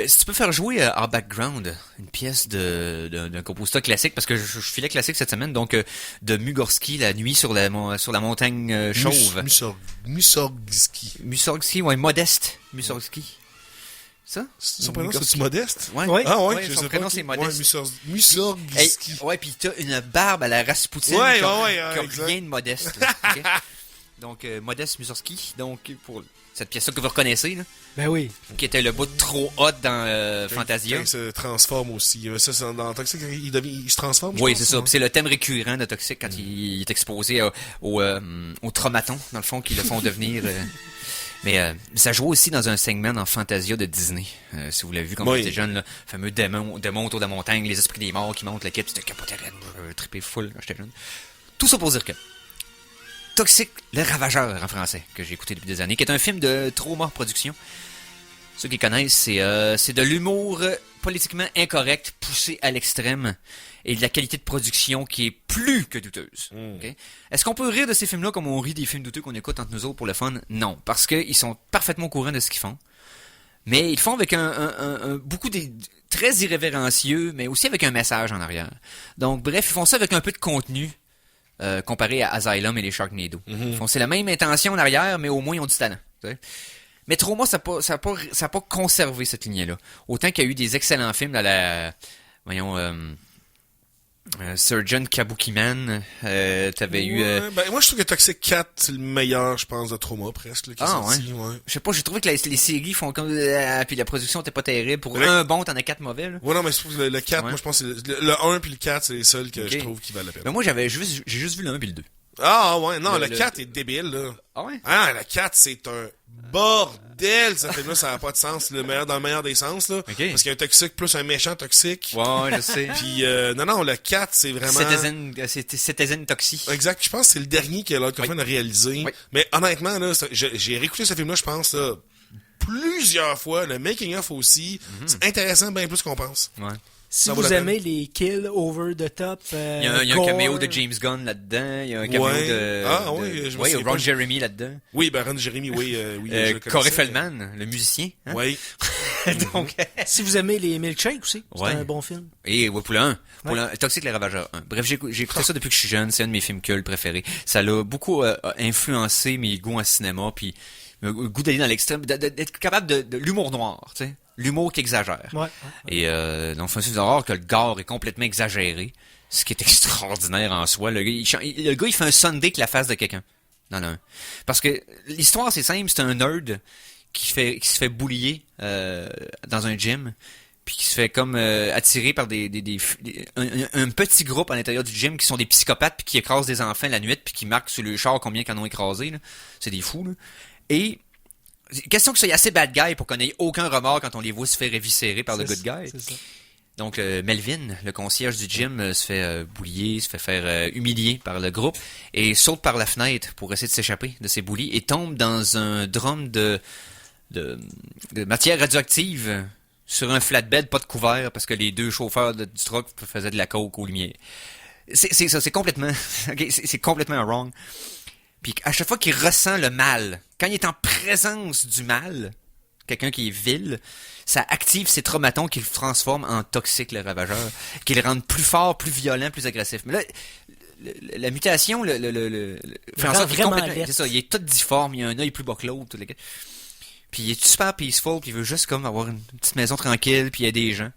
Si tu peux faire jouer en background une pièce d'un compositeur classique, parce que je filais classique cette semaine, donc de Mugorski, La nuit sur la montagne chauve. Mussorgsky. Mussorgsky, ouais, Modeste Mussorgsky. Ça? Son prénom, c'est Modeste? Ouais. Ouais. Ah ouais, Ouais, je son sais prénom, pas. c'est Modeste. Mussorgsky. Hey, ouais, pis t'as une barbe à la Rasputin Ouais, qui a exact. rien de modeste. Là, ok? Donc, Modeste Mussorgsky, donc pour cette pièce-là que vous reconnaissez, là, Ben oui. qui était le bout trop hot dans Fantasia. Il se transforme aussi. Ça, c'est dans Toxic, il se transforme, je Oui, pense, c'est ça. ouais. Puis c'est le thème récurrent de Toxic quand il est exposé aux traumatons, dans le fond, qui le font devenir... Mais ça joue aussi dans un segment dans Fantasia de Disney. Si vous l'avez vu quand vous étiez jeune, le fameux démon autour de la montagne, les esprits des morts qui montent, le kit, c'était capoté raide, trippé full quand j'étais jeune. Tout ça pour dire que Toxic, le Ravageur en français, que j'ai écouté depuis des années, qui est un film de Trauma Production. Ceux qui connaissent, c'est de l'humour politiquement incorrect, poussé à l'extrême, et de la qualité de production qui est plus que douteuse. Okay? Est-ce qu'on peut rire de ces films-là comme on rit des films douteux qu'on écoute entre nous autres pour le fun? Non, parce qu'ils sont parfaitement au courant de ce qu'ils font. Mais ils le font avec beaucoup de très irrévérencieux, mais aussi avec un message en arrière. Donc, bref, ils font ça avec un peu de contenu. Comparé à Asylum et les Sharknado. C'est la même intention en arrière, mais au moins ils ont du talent. T'sais. Mais Trauma, ça a pas conservé cette lignée-là. Autant qu'il y a eu des excellents films à la... Voyons... Surgeon Kabukiman, t'avais eu... Ben, moi, je trouve que Toxic 4, c'est le meilleur, je pense, de Trauma, presque. Là, qui est sorti, ouais. Je sais pas, j'ai trouvé que les séries font comme... puis la production était pas terrible. Pour Ouais. un bon, t'en as 4 mauvais, là. Ouais, non, mais je trouve que le 4, Ouais. moi, je pense que le 1 puis le 4, c'est les seuls que je trouve qui valent la peine. Mais moi, j'ai juste vu le 1 puis le 2. Ah, ouais, non, Le- le 4 est débile, là. Ah ouais? Ah, le 4, c'est un bordel, ça fait là, ça n'a pas de sens, dans le meilleur des sens, là. Ok. Parce qu'il y a un toxique plus un méchant toxique. Ouais, je sais. Puis, non, le 4, c'est vraiment... Citizen Toxie. Exact, je pense que c'est le dernier que Lloyd Kaufman a réalisé. Oui. Mais honnêtement, là, j'ai réécouté ce film-là, je pense, là, plusieurs fois. Le making-of aussi. C'est intéressant bien plus qu'on pense. Ouais. Si Ça vaut vous la aimez les kills over the top, Il y a un gore, caméo de James Gunn là-dedans. Il y a un caméo Ouais. de... Ah, ouais, je me ouais, souviens Ron pas. Jeremy là-dedans. Oui, ben Ron Jeremy, oui. Oui je le Corey connaissais. Feldman, le musicien. Hein? Oui. Donc, Si vous aimez les milkshakes aussi, c'est Ouais. un bon film. et ouais, pour le 1. Pour Ouais. le Toxic les Ravageurs 1. Bref, j'ai écouté ça depuis que je suis jeune. C'est un de mes films cultes préférés. Ça l'a beaucoup influencé mes goûts en cinéma. Puis le goût d'aller dans l'extrême. D'être capable de l'humour noir, tu sais. L'humour qui exagère. Ouais. Et donc, c'est un film d'horreur que le gore est complètement exagéré. Ce qui est extraordinaire en soi. Le gars, il fait un Sunday avec la face de quelqu'un. Dans le 1. Parce que l'histoire, c'est simple. C'est un nerd qui se fait boulier dans un gym. Puis qui se fait comme attirer par un petit groupe à l'intérieur du gym qui sont des psychopathes puis qui écrasent des enfants la nuit puis qui marquent sur le char combien qu'en ont écrasé. Là. C'est des fous. Là. Et question que soyez assez bad guy pour qu'on ait aucun remords quand on les voit se faire éviscérer par le good guy. C'est ça. Donc Melvin, le concierge du gym, se fait boulier, se fait faire humilier par le groupe et saute par la fenêtre pour essayer de s'échapper de ces boulis et tombe dans un drum de matière radioactive sur un flatbed, pas de couvert, parce que les deux chauffeurs du truck faisaient de la coke aux lumières. C'est ça, c'est complètement... okay, c'est complètement wrong. Puis à chaque fois qu'il ressent le mal, quand il est en présence du mal, quelqu'un qui est vil, ça active ses traumatons qui le transforment en Toxic le Ravageur, qui le rendent plus fort, plus violent, plus agressif. Mais là, la mutation, fait en sorte qu'il est vraiment complètement... alerte. C'est ça, il est tout difforme, il a un œil plus bas que l'autre. Puis il est super peaceful, puis il veut juste comme avoir une petite maison tranquille, puis il y a des gens.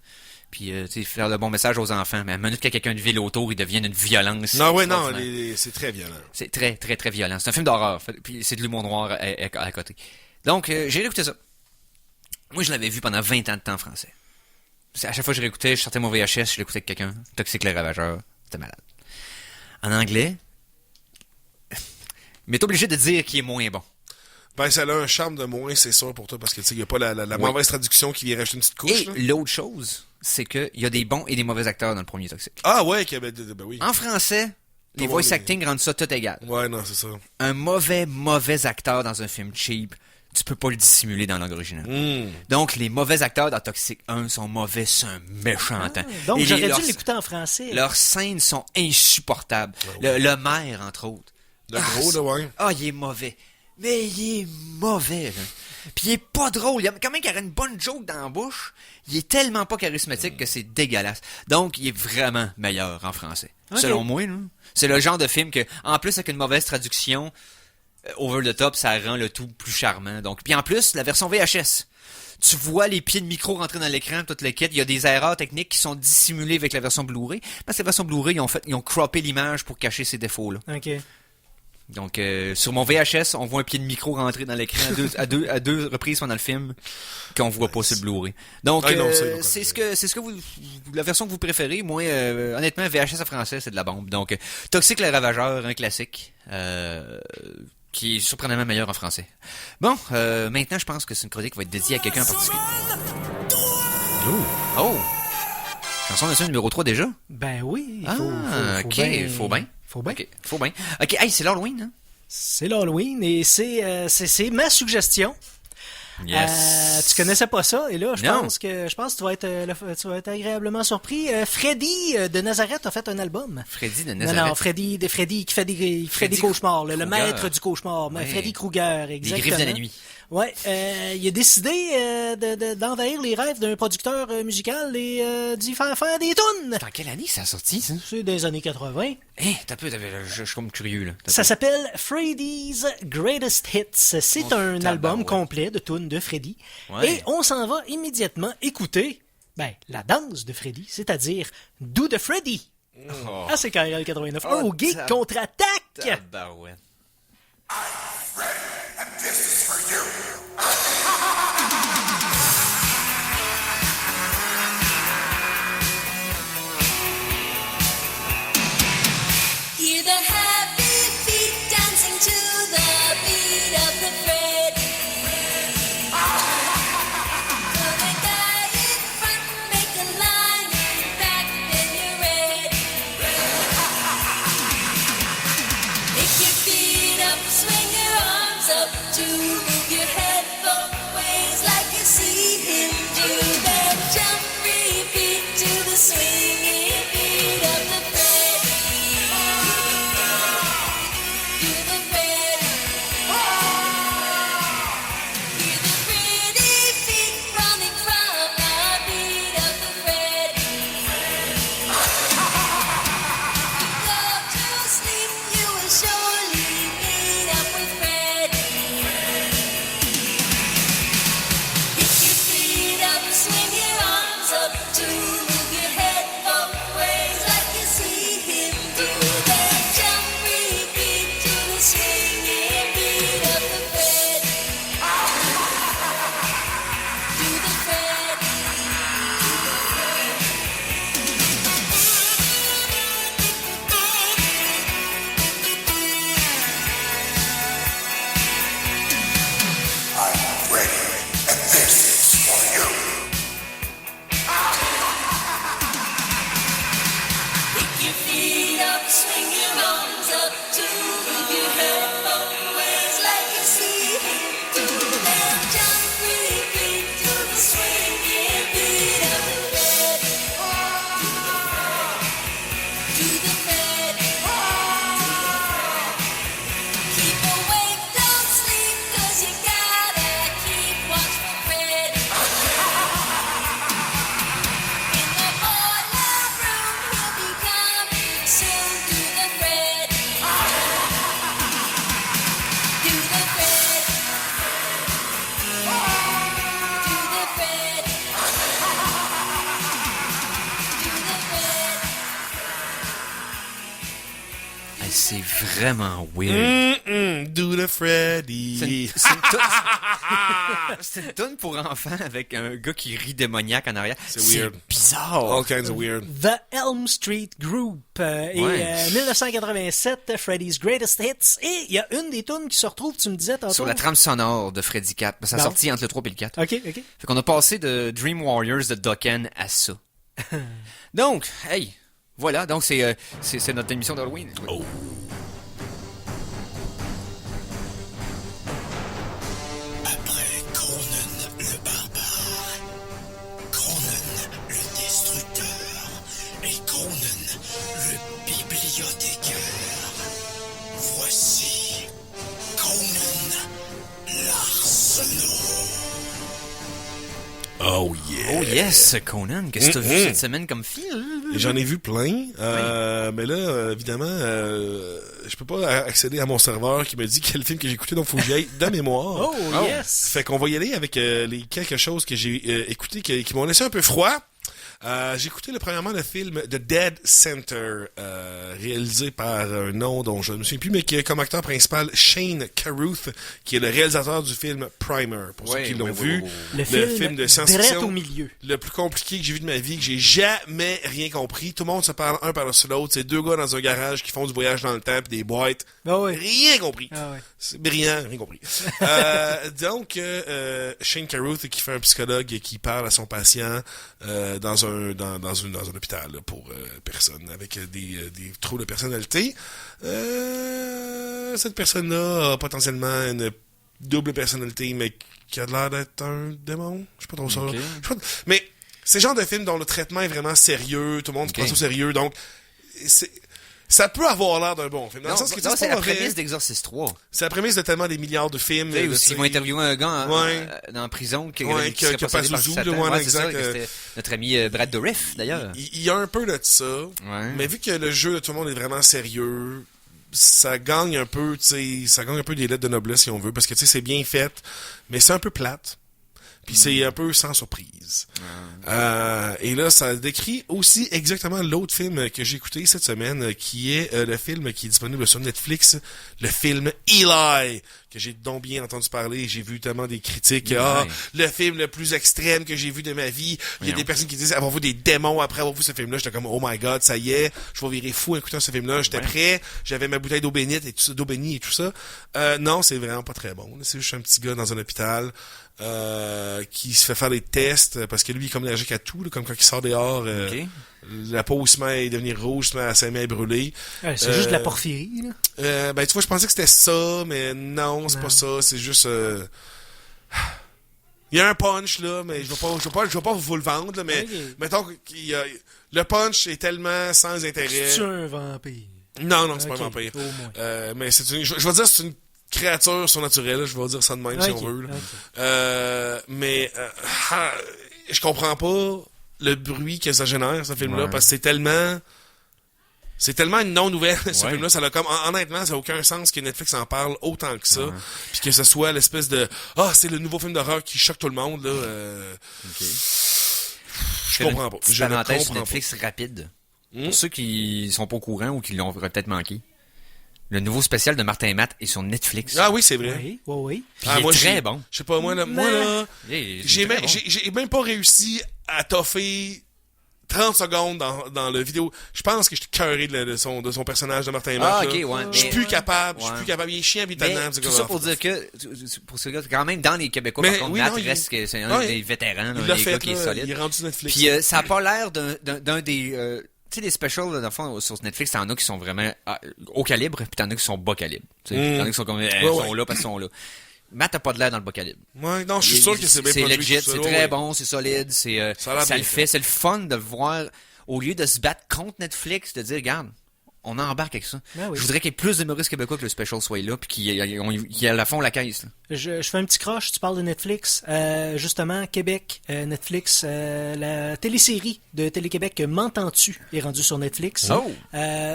Puis, tu sais, faire le bon message aux enfants. Mais à la minute qu'il y a quelqu'un de ville autour, il devient une violence. Non, ouais, non, c'est très violent. C'est très, très, très violent. C'est un film d'horreur. Puis c'est de l'humour noir à côté. Donc, j'ai réécouté ça. Moi, je l'avais vu pendant 20 ans de temps en français. À chaque fois que je réécoutais, je sortais mon VHS, je l'écoutais avec quelqu'un. Toxique le Ravageur. C'était malade. En anglais, mais t'es obligé de dire qu'il est moins bon. Ben, ça a un charme de moins, c'est sûr, pour toi, parce que, tu sais, il n'y a pas la mauvaise traduction qui vient rajouter une petite couche. Et là. l'autre chose, c'est qu'il y a des bons et des mauvais acteurs dans le premier Toxique. Ah ouais, ben oui. En français, les Tout voice le monde acting rendent ça tout égal. Ouais, non, c'est ça. Un mauvais acteur dans un film cheap, tu peux pas le dissimuler dans langue originale. Donc, les mauvais acteurs dans Toxic 1 sont mauvais, c'est un méchant temps. Donc, Et j'aurais dû l'écouter en français. Leurs scènes sont insupportables. Le maire, entre autres. Le gros, là, ouais. Ah, il est mauvais. Mais il est mauvais, là. Puis il est pas drôle. Il y a quand même qu'il aurait une bonne joke dans la bouche. Il est tellement pas charismatique que c'est dégueulasse. Donc, il est vraiment meilleur en français. Okay. Selon moi, là. C'est le genre de film que, en plus, avec une mauvaise traduction, over the top, ça rend le tout plus charmant. Donc, puis en plus, la version VHS. Tu vois les pieds de micro rentrer dans l'écran, toute le kit. Il y a des erreurs techniques qui sont dissimulées avec la version Blu-ray. Parce que la version Blu-ray, ils ont croppé l'image pour cacher ces défauts-là. OK. Donc, sur mon VHS, on voit un pied de micro rentrer dans l'écran à deux reprises pendant le film qu'on voit pas sur le Blu-ray. Donc, c'est ce que vous, la version que vous préférez. Moi, honnêtement, VHS en français, c'est de la bombe. Donc, Toxique le Ravageur, un classique, qui est surprenamment meilleur en français. Bon, maintenant, je pense que c'est une chronique qui va être dédiée à quelqu'un en particulier. Oh! Chanson de numéro 3 déjà? Ben oui. Faut bien. OK, hey, c'est l'Halloween, hein? C'est l'Halloween et c'est ma suggestion. Yes. Tu connaissais pas ça et là je Non. pense que tu vas être agréablement surpris. Freddy de Nazareth a fait un album. Freddy de Nazareth. Non, Freddy qui fait des cauchemars, le maître du cauchemar, Ouais. Freddy Krueger, exactement. Des griffes de la nuit. Ouais, il a décidé d'envahir les rêves d'un producteur musical et d'y faire des tunes. Dans quelle année ça a sorti, ça? C'est des années 80. Je suis comme curieux, là. Ça s'appelle Freddy's Greatest Hits. C'est un album complet de tunes de Freddy. Ouais. Et on s'en va immédiatement écouter la danse de Freddy, c'est-à-dire Do the Freddy. Oh. Ah, c'est KRL 89. Oh, Au Geek contre-attaque! Tabarouette. Hear the happy feet dancing to the beat of the Freddy. Come and die in front, make a line in back, then you're ready. Pick your feet up, swing your arms up to move your head both ways like you see him do. Then jump, repeat to the swinging beat of the Freddy. Swing your arms up to move your head both ways like you see him do. Then jump, repeat to the swinging beat of the Freddy. Do the Freddy. I'm ready, and this is for you. c'est vraiment weird. Do the Freddy. C'est une toune... c'est une toune pour enfants avec un gars qui rit démoniaque en arrière. C'est weird. Bizarre. All kinds of weird. The Elm Street Group et 1987, Freddy's Greatest Hits. Et il y a une des tunes qui se retrouve, tu me disais tantôt. Sur la trame sonore de Freddy 4. Ça a sorti entre le 3 et le 4. OK. Fait qu'on a passé de Dream Warriors de Dokken à ça. Donc, hey, voilà. Donc, c'est notre émission d'Halloween. Oh. Après Conan le barbare, Conan le destructeur et Conan le bibliothécaire, voici Conan l'Arsenault. Oh yeah. Oh yes, Conan, qu'est-ce que t'as vu cette semaine comme film? J'en ai vu plein, mais là, évidemment, je peux pas accéder à mon serveur qui me dit quel film que j'ai écouté, donc faut que j'y aille de mémoire. Oh, yes! Fait qu'on va y aller avec les quelque chose que j'ai écouté qui m'ont laissé un peu froid. J'ai écouté premièrement le film The Dead Center, réalisé par un nom dont je ne me souviens plus, mais qui a comme acteur principal Shane Carruth, qui est le réalisateur du film Primer, pour ceux qui l'ont vu. Le film de science-fiction direct au milieu. le plus compliqué que j'ai vu de ma vie, que j'ai jamais rien compris. Tout le monde se parle un par-dessus l'autre. C'est deux gars dans un garage qui font du voyage dans le temps pis des boîtes. Ah ouais. Rien compris. Ah ouais. C'est brillant, rien compris. Donc, Shane Carruth qui fait un psychologue qui parle à son patient dans un hôpital là, pour personnes avec des troubles de personnalité. Cette personne-là a potentiellement une double personnalité, mais qui a l'air d'être un démon. Je sais pas trop ça. Ok. Je sais pas- Mais c'est le genre de film dont le traitement est vraiment sérieux, tout le monde se prend ça au sérieux, donc ça peut avoir l'air d'un bon film. Dans Non, le sens que non, c'est pas la mauvais. prémisse d'Exorcist 3. C'est la prémisse de tellement des milliards de films. Tu sais, de, aussi, ils vont interviewer un gars dans la prison qui Ouais, qui a serait possédé pas par Zouzou, Satan. le moins Ouais, c'est ça, exact, que c'était notre ami Brad Dourif, d'ailleurs. Il y a un peu de ça, mais vu que le jeu de tout le monde est vraiment sérieux, ça gagne un peu, tu sais, ça gagne un peu des lettres de noblesse si on veut, parce que tu sais, c'est bien fait, mais c'est un peu plate. Puis c'est un peu sans surprise. Et là, ça décrit aussi exactement l'autre film que j'ai écouté cette semaine, qui est le film qui est disponible sur Netflix, le film Eli, que j'ai donc bien entendu parler. J'ai vu tellement des critiques. Le film le plus extrême que j'ai vu de ma vie. Il y a des personnes qui disent avoir vu des démons après avoir vu ce film-là. J'étais comme, oh my god, ça y est, je vais virer fou en écoutant ce film-là. J'étais prêt. J'avais ma bouteille d'eau bénite et tout ça, d'eau bénie et tout ça. Non, c'est vraiment pas très bon. C'est juste un petit gars dans un hôpital. Qui se fait faire des tests parce que lui il est comme allergique à tout là, comme quand il sort dehors la peau se met à devenir rouge, se met à brûler. C'est juste de la porphyrie, là. Ben tu vois, je pensais que c'était ça, mais non, c'est pas ça, c'est juste il y a un punch là, mais je vais pas vous le vendre là, mais mettons qu'il y a le punch est tellement sans intérêt. C'est un vampire. Non, c'est pas un vampire. Au moins. Mais c'est une, je vais dire c'est une créature surnaturelle, je vais dire ça de même si on veut. Là. Mais je comprends pas le bruit que ça génère, ce film-là, parce que c'est tellement une non-nouvelle, ce film-là. Ça a comme, honnêtement, ça n'a aucun sens que Netflix en parle autant que ça. Puis que ce soit l'espèce de, c'est le nouveau film d'horreur qui choque tout le monde, là. Je comprends pas. Je ne parenthèse sur comprends Netflix rapide. Pour ceux qui sont pas au courant ou qui l'ont peut-être manqué. Le nouveau spécial de Martin et Matt est sur Netflix. Ah oui, c'est vrai. Oui. Puis il est très bon. Je sais pas, moi, là, j'ai très bon. même pas réussi à toffer 30 secondes dans le vidéo. Je pense que je suis cœuré de son personnage de Martin et Matt. Ok, ouais. Je suis plus capable. Il est chiant, Mais évidemment. tout ça pour dire que, pour ce gars, quand même, dans les Québécois, Mais par contre, oui, Matt non, reste que c'est un des vétérans, Il un l'a des fait, gars qui est là, solide. il est rendu sur Netflix. Puis ça a pas l'air d'un des... tu sais, les specials, là, dans le fond, sur Netflix, t'en as qui sont vraiment haut calibre, puis t'en as qui sont bas calibre. T'en as qui sont comme, sont là parce qu'ils sont là. Matt a pas de l'air dans le bas calibre. Ouais, non, je suis sûr que c'est bien produit. legit, tout ça, c'est ouais. très bon, c'est solide, ça le fait. C'est le fun de voir, au lieu de se battre contre Netflix, de dire, regarde, on embarque avec ça. Ben oui. Je voudrais qu'il y ait plus d'humoristes québécois que le special soit là, puis qu'il à la fond la caisse. Là. Je fais un petit croche, tu parles de Netflix. Justement, Québec, Netflix, la télésérie de Télé-Québec M'entends-tu est rendue sur Netflix. Oh!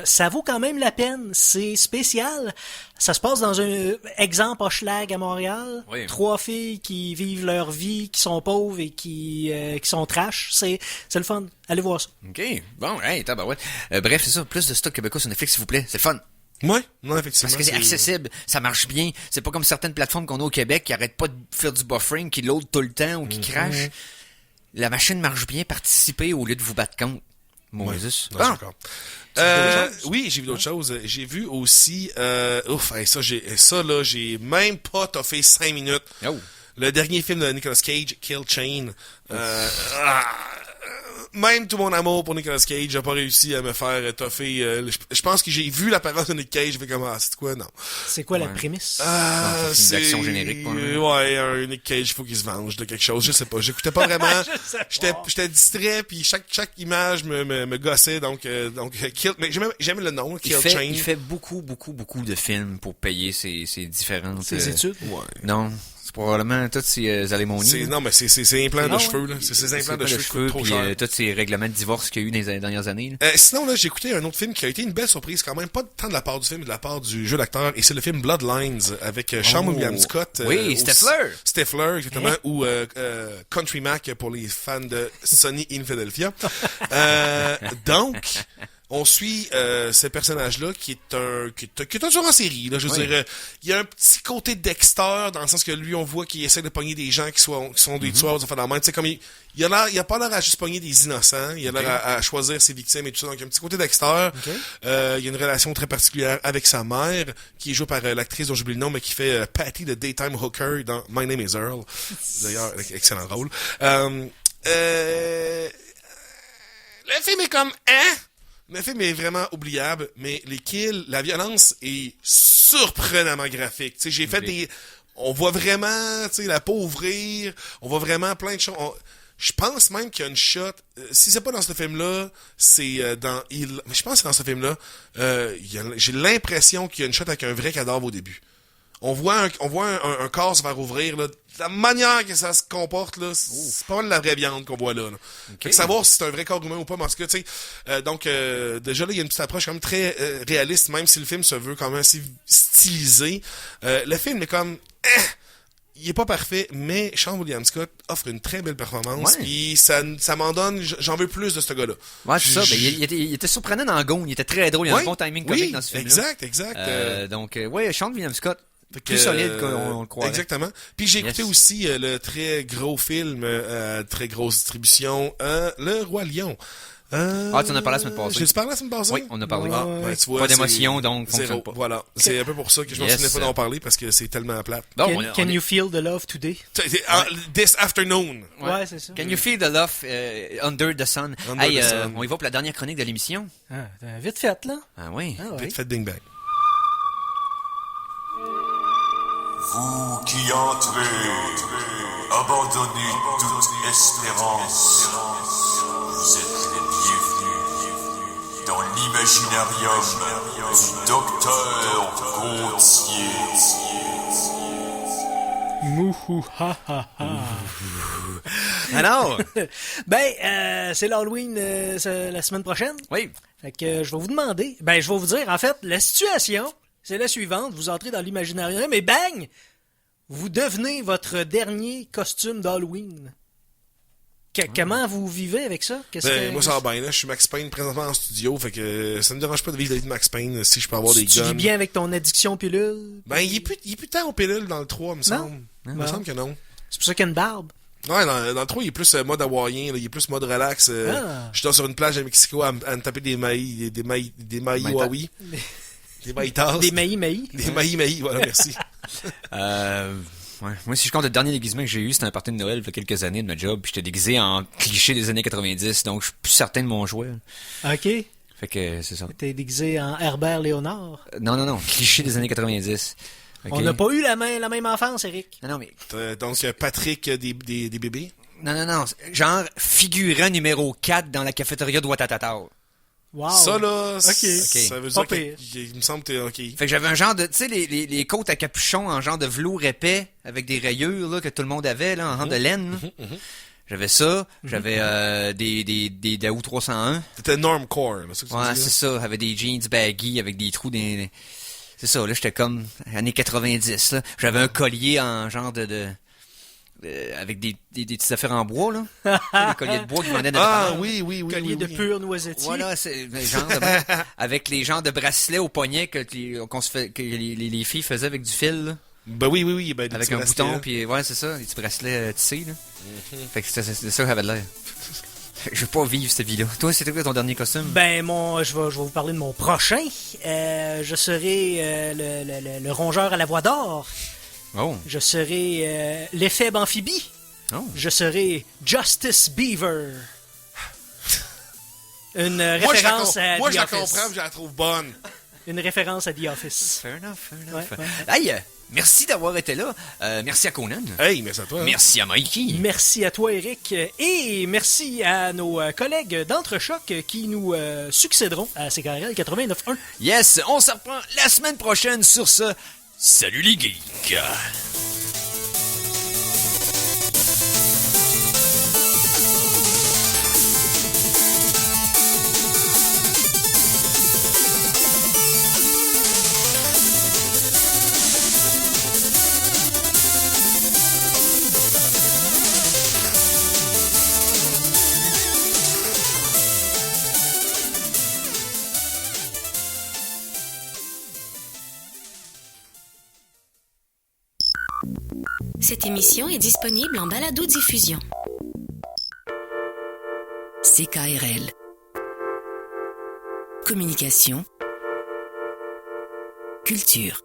Ça vaut quand même la peine. C'est spécial. Ça se passe dans un exemple Hochelag à Montréal. Oui. 3 filles qui vivent leur vie, qui sont pauvres et qui sont trash. C'est le fun. Allez voir ça. OK. Bon, hey, tabarouette. Bref, c'est ça. Plus de stock québécois sur Netflix, s'il vous plaît. C'est le fun. Ouais, non, effectivement. Parce que c'est accessible, ça marche bien. C'est pas comme certaines plateformes qu'on a au Québec qui arrêtent pas de faire du buffering, qui load tout le temps ou qui crashent. La machine marche bien, participez au lieu de vous battre contre. Ouais. Moses. Non, je suis d'accord. Oui, j'ai vu d'autres choses. J'ai vu aussi, j'ai même pas toffé 5 minutes. Oh. Le dernier film de Nicolas Cage, Kill Chain. Même tout mon amour pour Nicolas Cage, j'ai pas réussi à me faire toffer. Je pense que j'ai vu l'apparence de Nick Cage, je fais comme, c'est quoi, non. C'est quoi la prémisse? C'est une action générique, pas un- Ouais, un Nick Cage, il faut qu'il se venge de quelque chose, je sais pas. J'écoutais pas vraiment. J'étais distrait, puis chaque image me gossait, donc Kill, mais j'aime le nom, Kill Chain. Il fait beaucoup de films pour payer ses différentes... Ses études? Ouais. Non, c'est probablement toutes ces alémonies. Non, mais c'est implants de ouais. cheveux, là. C'est ces implants de cheveux qui coûtent trop puis cher. tous ces règlements de divorce qu'il y a eu dans les dernières années. Là. Sinon, là, j'ai écouté un autre film qui a été une belle surprise quand même, pas tant de la part du film, mais de la part du jeu d'acteur, et c'est le film Bloodlines avec Sean William Scott. Oui, Stifler. Stifler, exactement, ou Country Mac pour les fans de Sonny in Philadelphia. Donc, on suit ce personnage-là qui est un tueur en série. Là, je veux dire, il y a un petit côté Dexter dans le sens que lui, on voit qu'il essaie de pogner des gens qui sont des tueurs, des enfants d'enfants. Tu sais, comme il a pas l'air à juste pogner des innocents. Il a l'air à choisir ses victimes et tout ça. Donc, il y a un petit côté Dexter. Il y a une relation très particulière avec sa mère, qui est jouée par l'actrice dont j'oublie le nom, mais qui fait Patty de Daytime Hooker dans My Name is Earl. D'ailleurs, excellent rôle. Le film est comme, Le film est vraiment oubliable, mais les kills, la violence est surprenamment graphique. Tu sais, j'ai fait on voit vraiment, tu sais, la peau ouvrir, on voit vraiment plein de choses. Je pense même qu'il y a une shot, si c'est pas dans ce film-là, c'est mais je pense que c'est dans ce film-là, j'ai l'impression qu'il y a une shot avec un vrai cadavre au début. On voit un corps se faire ouvrir, là. La manière que ça se comporte, là, c'est pas mal la vraie viande qu'on voit là. Fait que savoir si c'est un vrai corps humain ou pas, mais en tout cas, tu sais, déjà là, il y a une petite approche quand même très réaliste, même si le film se veut quand même assez stylisé. Le film est comme, il est pas parfait, mais Sean William Scott offre une très belle performance, puis ça m'en donne, j'en veux plus de ce gars-là. Ouais, c'est ça. Ben, il était surprenant dans Gone, il était très drôle, il y a un bon timing comique dans ce film-là. Exact. Donc, Sean William Scott. Plus solide qu'on le croirait. Exactement. Puis j'ai écouté aussi le très gros film, très grosse distribution, Le Roi Lion. Tu en as parlé la semaine passée. J'ai-tu parlé la semaine passée? Oui, on a parlé. Tu vois, pas d'émotion, donc fonctionne zéro. pas. Voilà. C'est un peu pour ça que je m'en souvenais pas d'en parler, parce que c'est tellement plate. Bon, Can you feel the love today? This afternoon. Ouais, c'est ça. Can you feel the love under the sun? Under the sun. On y va pour la dernière chronique de l'émission. Vite fait, là. Ah oui. Vite fait bing bang. Vous qui entrez, abandonnez toute espérance. Vous êtes les bienvenus dans l'imaginarium du docteur Gauthier. Mouhou ha ha ha. Alors? C'est l'Halloween la semaine prochaine. Oui. Fait que je vais vous demander, je vais vous dire, en fait, la situation, c'est la suivante. Vous entrez dans l'imaginarium et bang! Vous devenez votre dernier costume d'Halloween. Comment vous vivez avec ça? Moi, ça va bien, là. Je suis Max Payne présentement en studio, fait que ça me dérange pas de vivre la vie de Max Payne si je peux avoir des Tu guns. vis bien avec ton addiction pilule? Il est plus tant en pilule dans le 3, me semble. Il me semble que non. C'est pour ça qu'il y a une barbe. Ouais, dans le 3, il est plus mode hawaïen, là. Il est plus mode relax. Je dors sur une plage à Mexico à me taper des maïs Huawei. Des maïtas. Des maïs. Des maïs, voilà, merci. Moi, si je compte le dernier déguisement que j'ai eu, c'était un party de Noël il y a quelques années de ma job, puis j'étais déguisé en cliché des années 90, donc je suis plus certain de mon choix. OK. Fait que c'est ça. T'es déguisé en Herbert Léonard. Non, cliché des années 90. Okay. On n'a pas eu la même enfance, Eric. Non, mais... Donc, Patrick des bébés? Non. Genre, figurant numéro 4 dans la cafétéria de Ouattatata. Wow. Ça, là, ça veut dire pire. qu'il me semble que t'es OK. Fait que j'avais un genre de, tu sais, les côtes à capuchon en genre de velours épais, avec des rayures, là, que tout le monde avait, là, en genre de laine. J'avais ça. J'avais, des Daou 301. C'était normcore, là, ça que tu dis, c'est ça. J'avais des jeans baggy avec des trous C'est ça, là, j'étais comme, années 90, là. J'avais un collier en genre de avec des petites affaires en bois, là. Tu sais, des colliers de bois qui vendaient de dépanneur. Oui. Collier de pur noisetier. Voilà, c'est genre avec les genres de bracelets au poignet que les filles faisaient avec du fil, là. Ben oui, ben, des Avec petits un bracelets, bouton, là. puis ouais, c'est ça, des petits bracelets tissés, là. Fait que c'est ça que ça avait l'air. Je veux pas vivre cette vie-là. Toi, c'était quoi ton dernier costume? Ben, je vais vous parler de mon prochain. Je serai le rongeur à la voix d'or. Oh. Je serai l'éphèbe amphibie. Oh. Je serai Justice Beaver. Une Moi, référence à je The la Office. comprends, je la trouve bonne. Une référence à The Office. Fair enough. Ouais. Hey, merci d'avoir été là. Merci à Conan. Hey, merci à toi. hein. Merci à Mikey. Merci à toi, Eric. Et merci à nos collègues d'Entrechoc qui nous succéderont à CKRL 89.1. Yes, on se reprend la semaine prochaine sur ce... Salut les geeks! Cette émission est disponible en balado-diffusion. CKRL. Communication. Culture.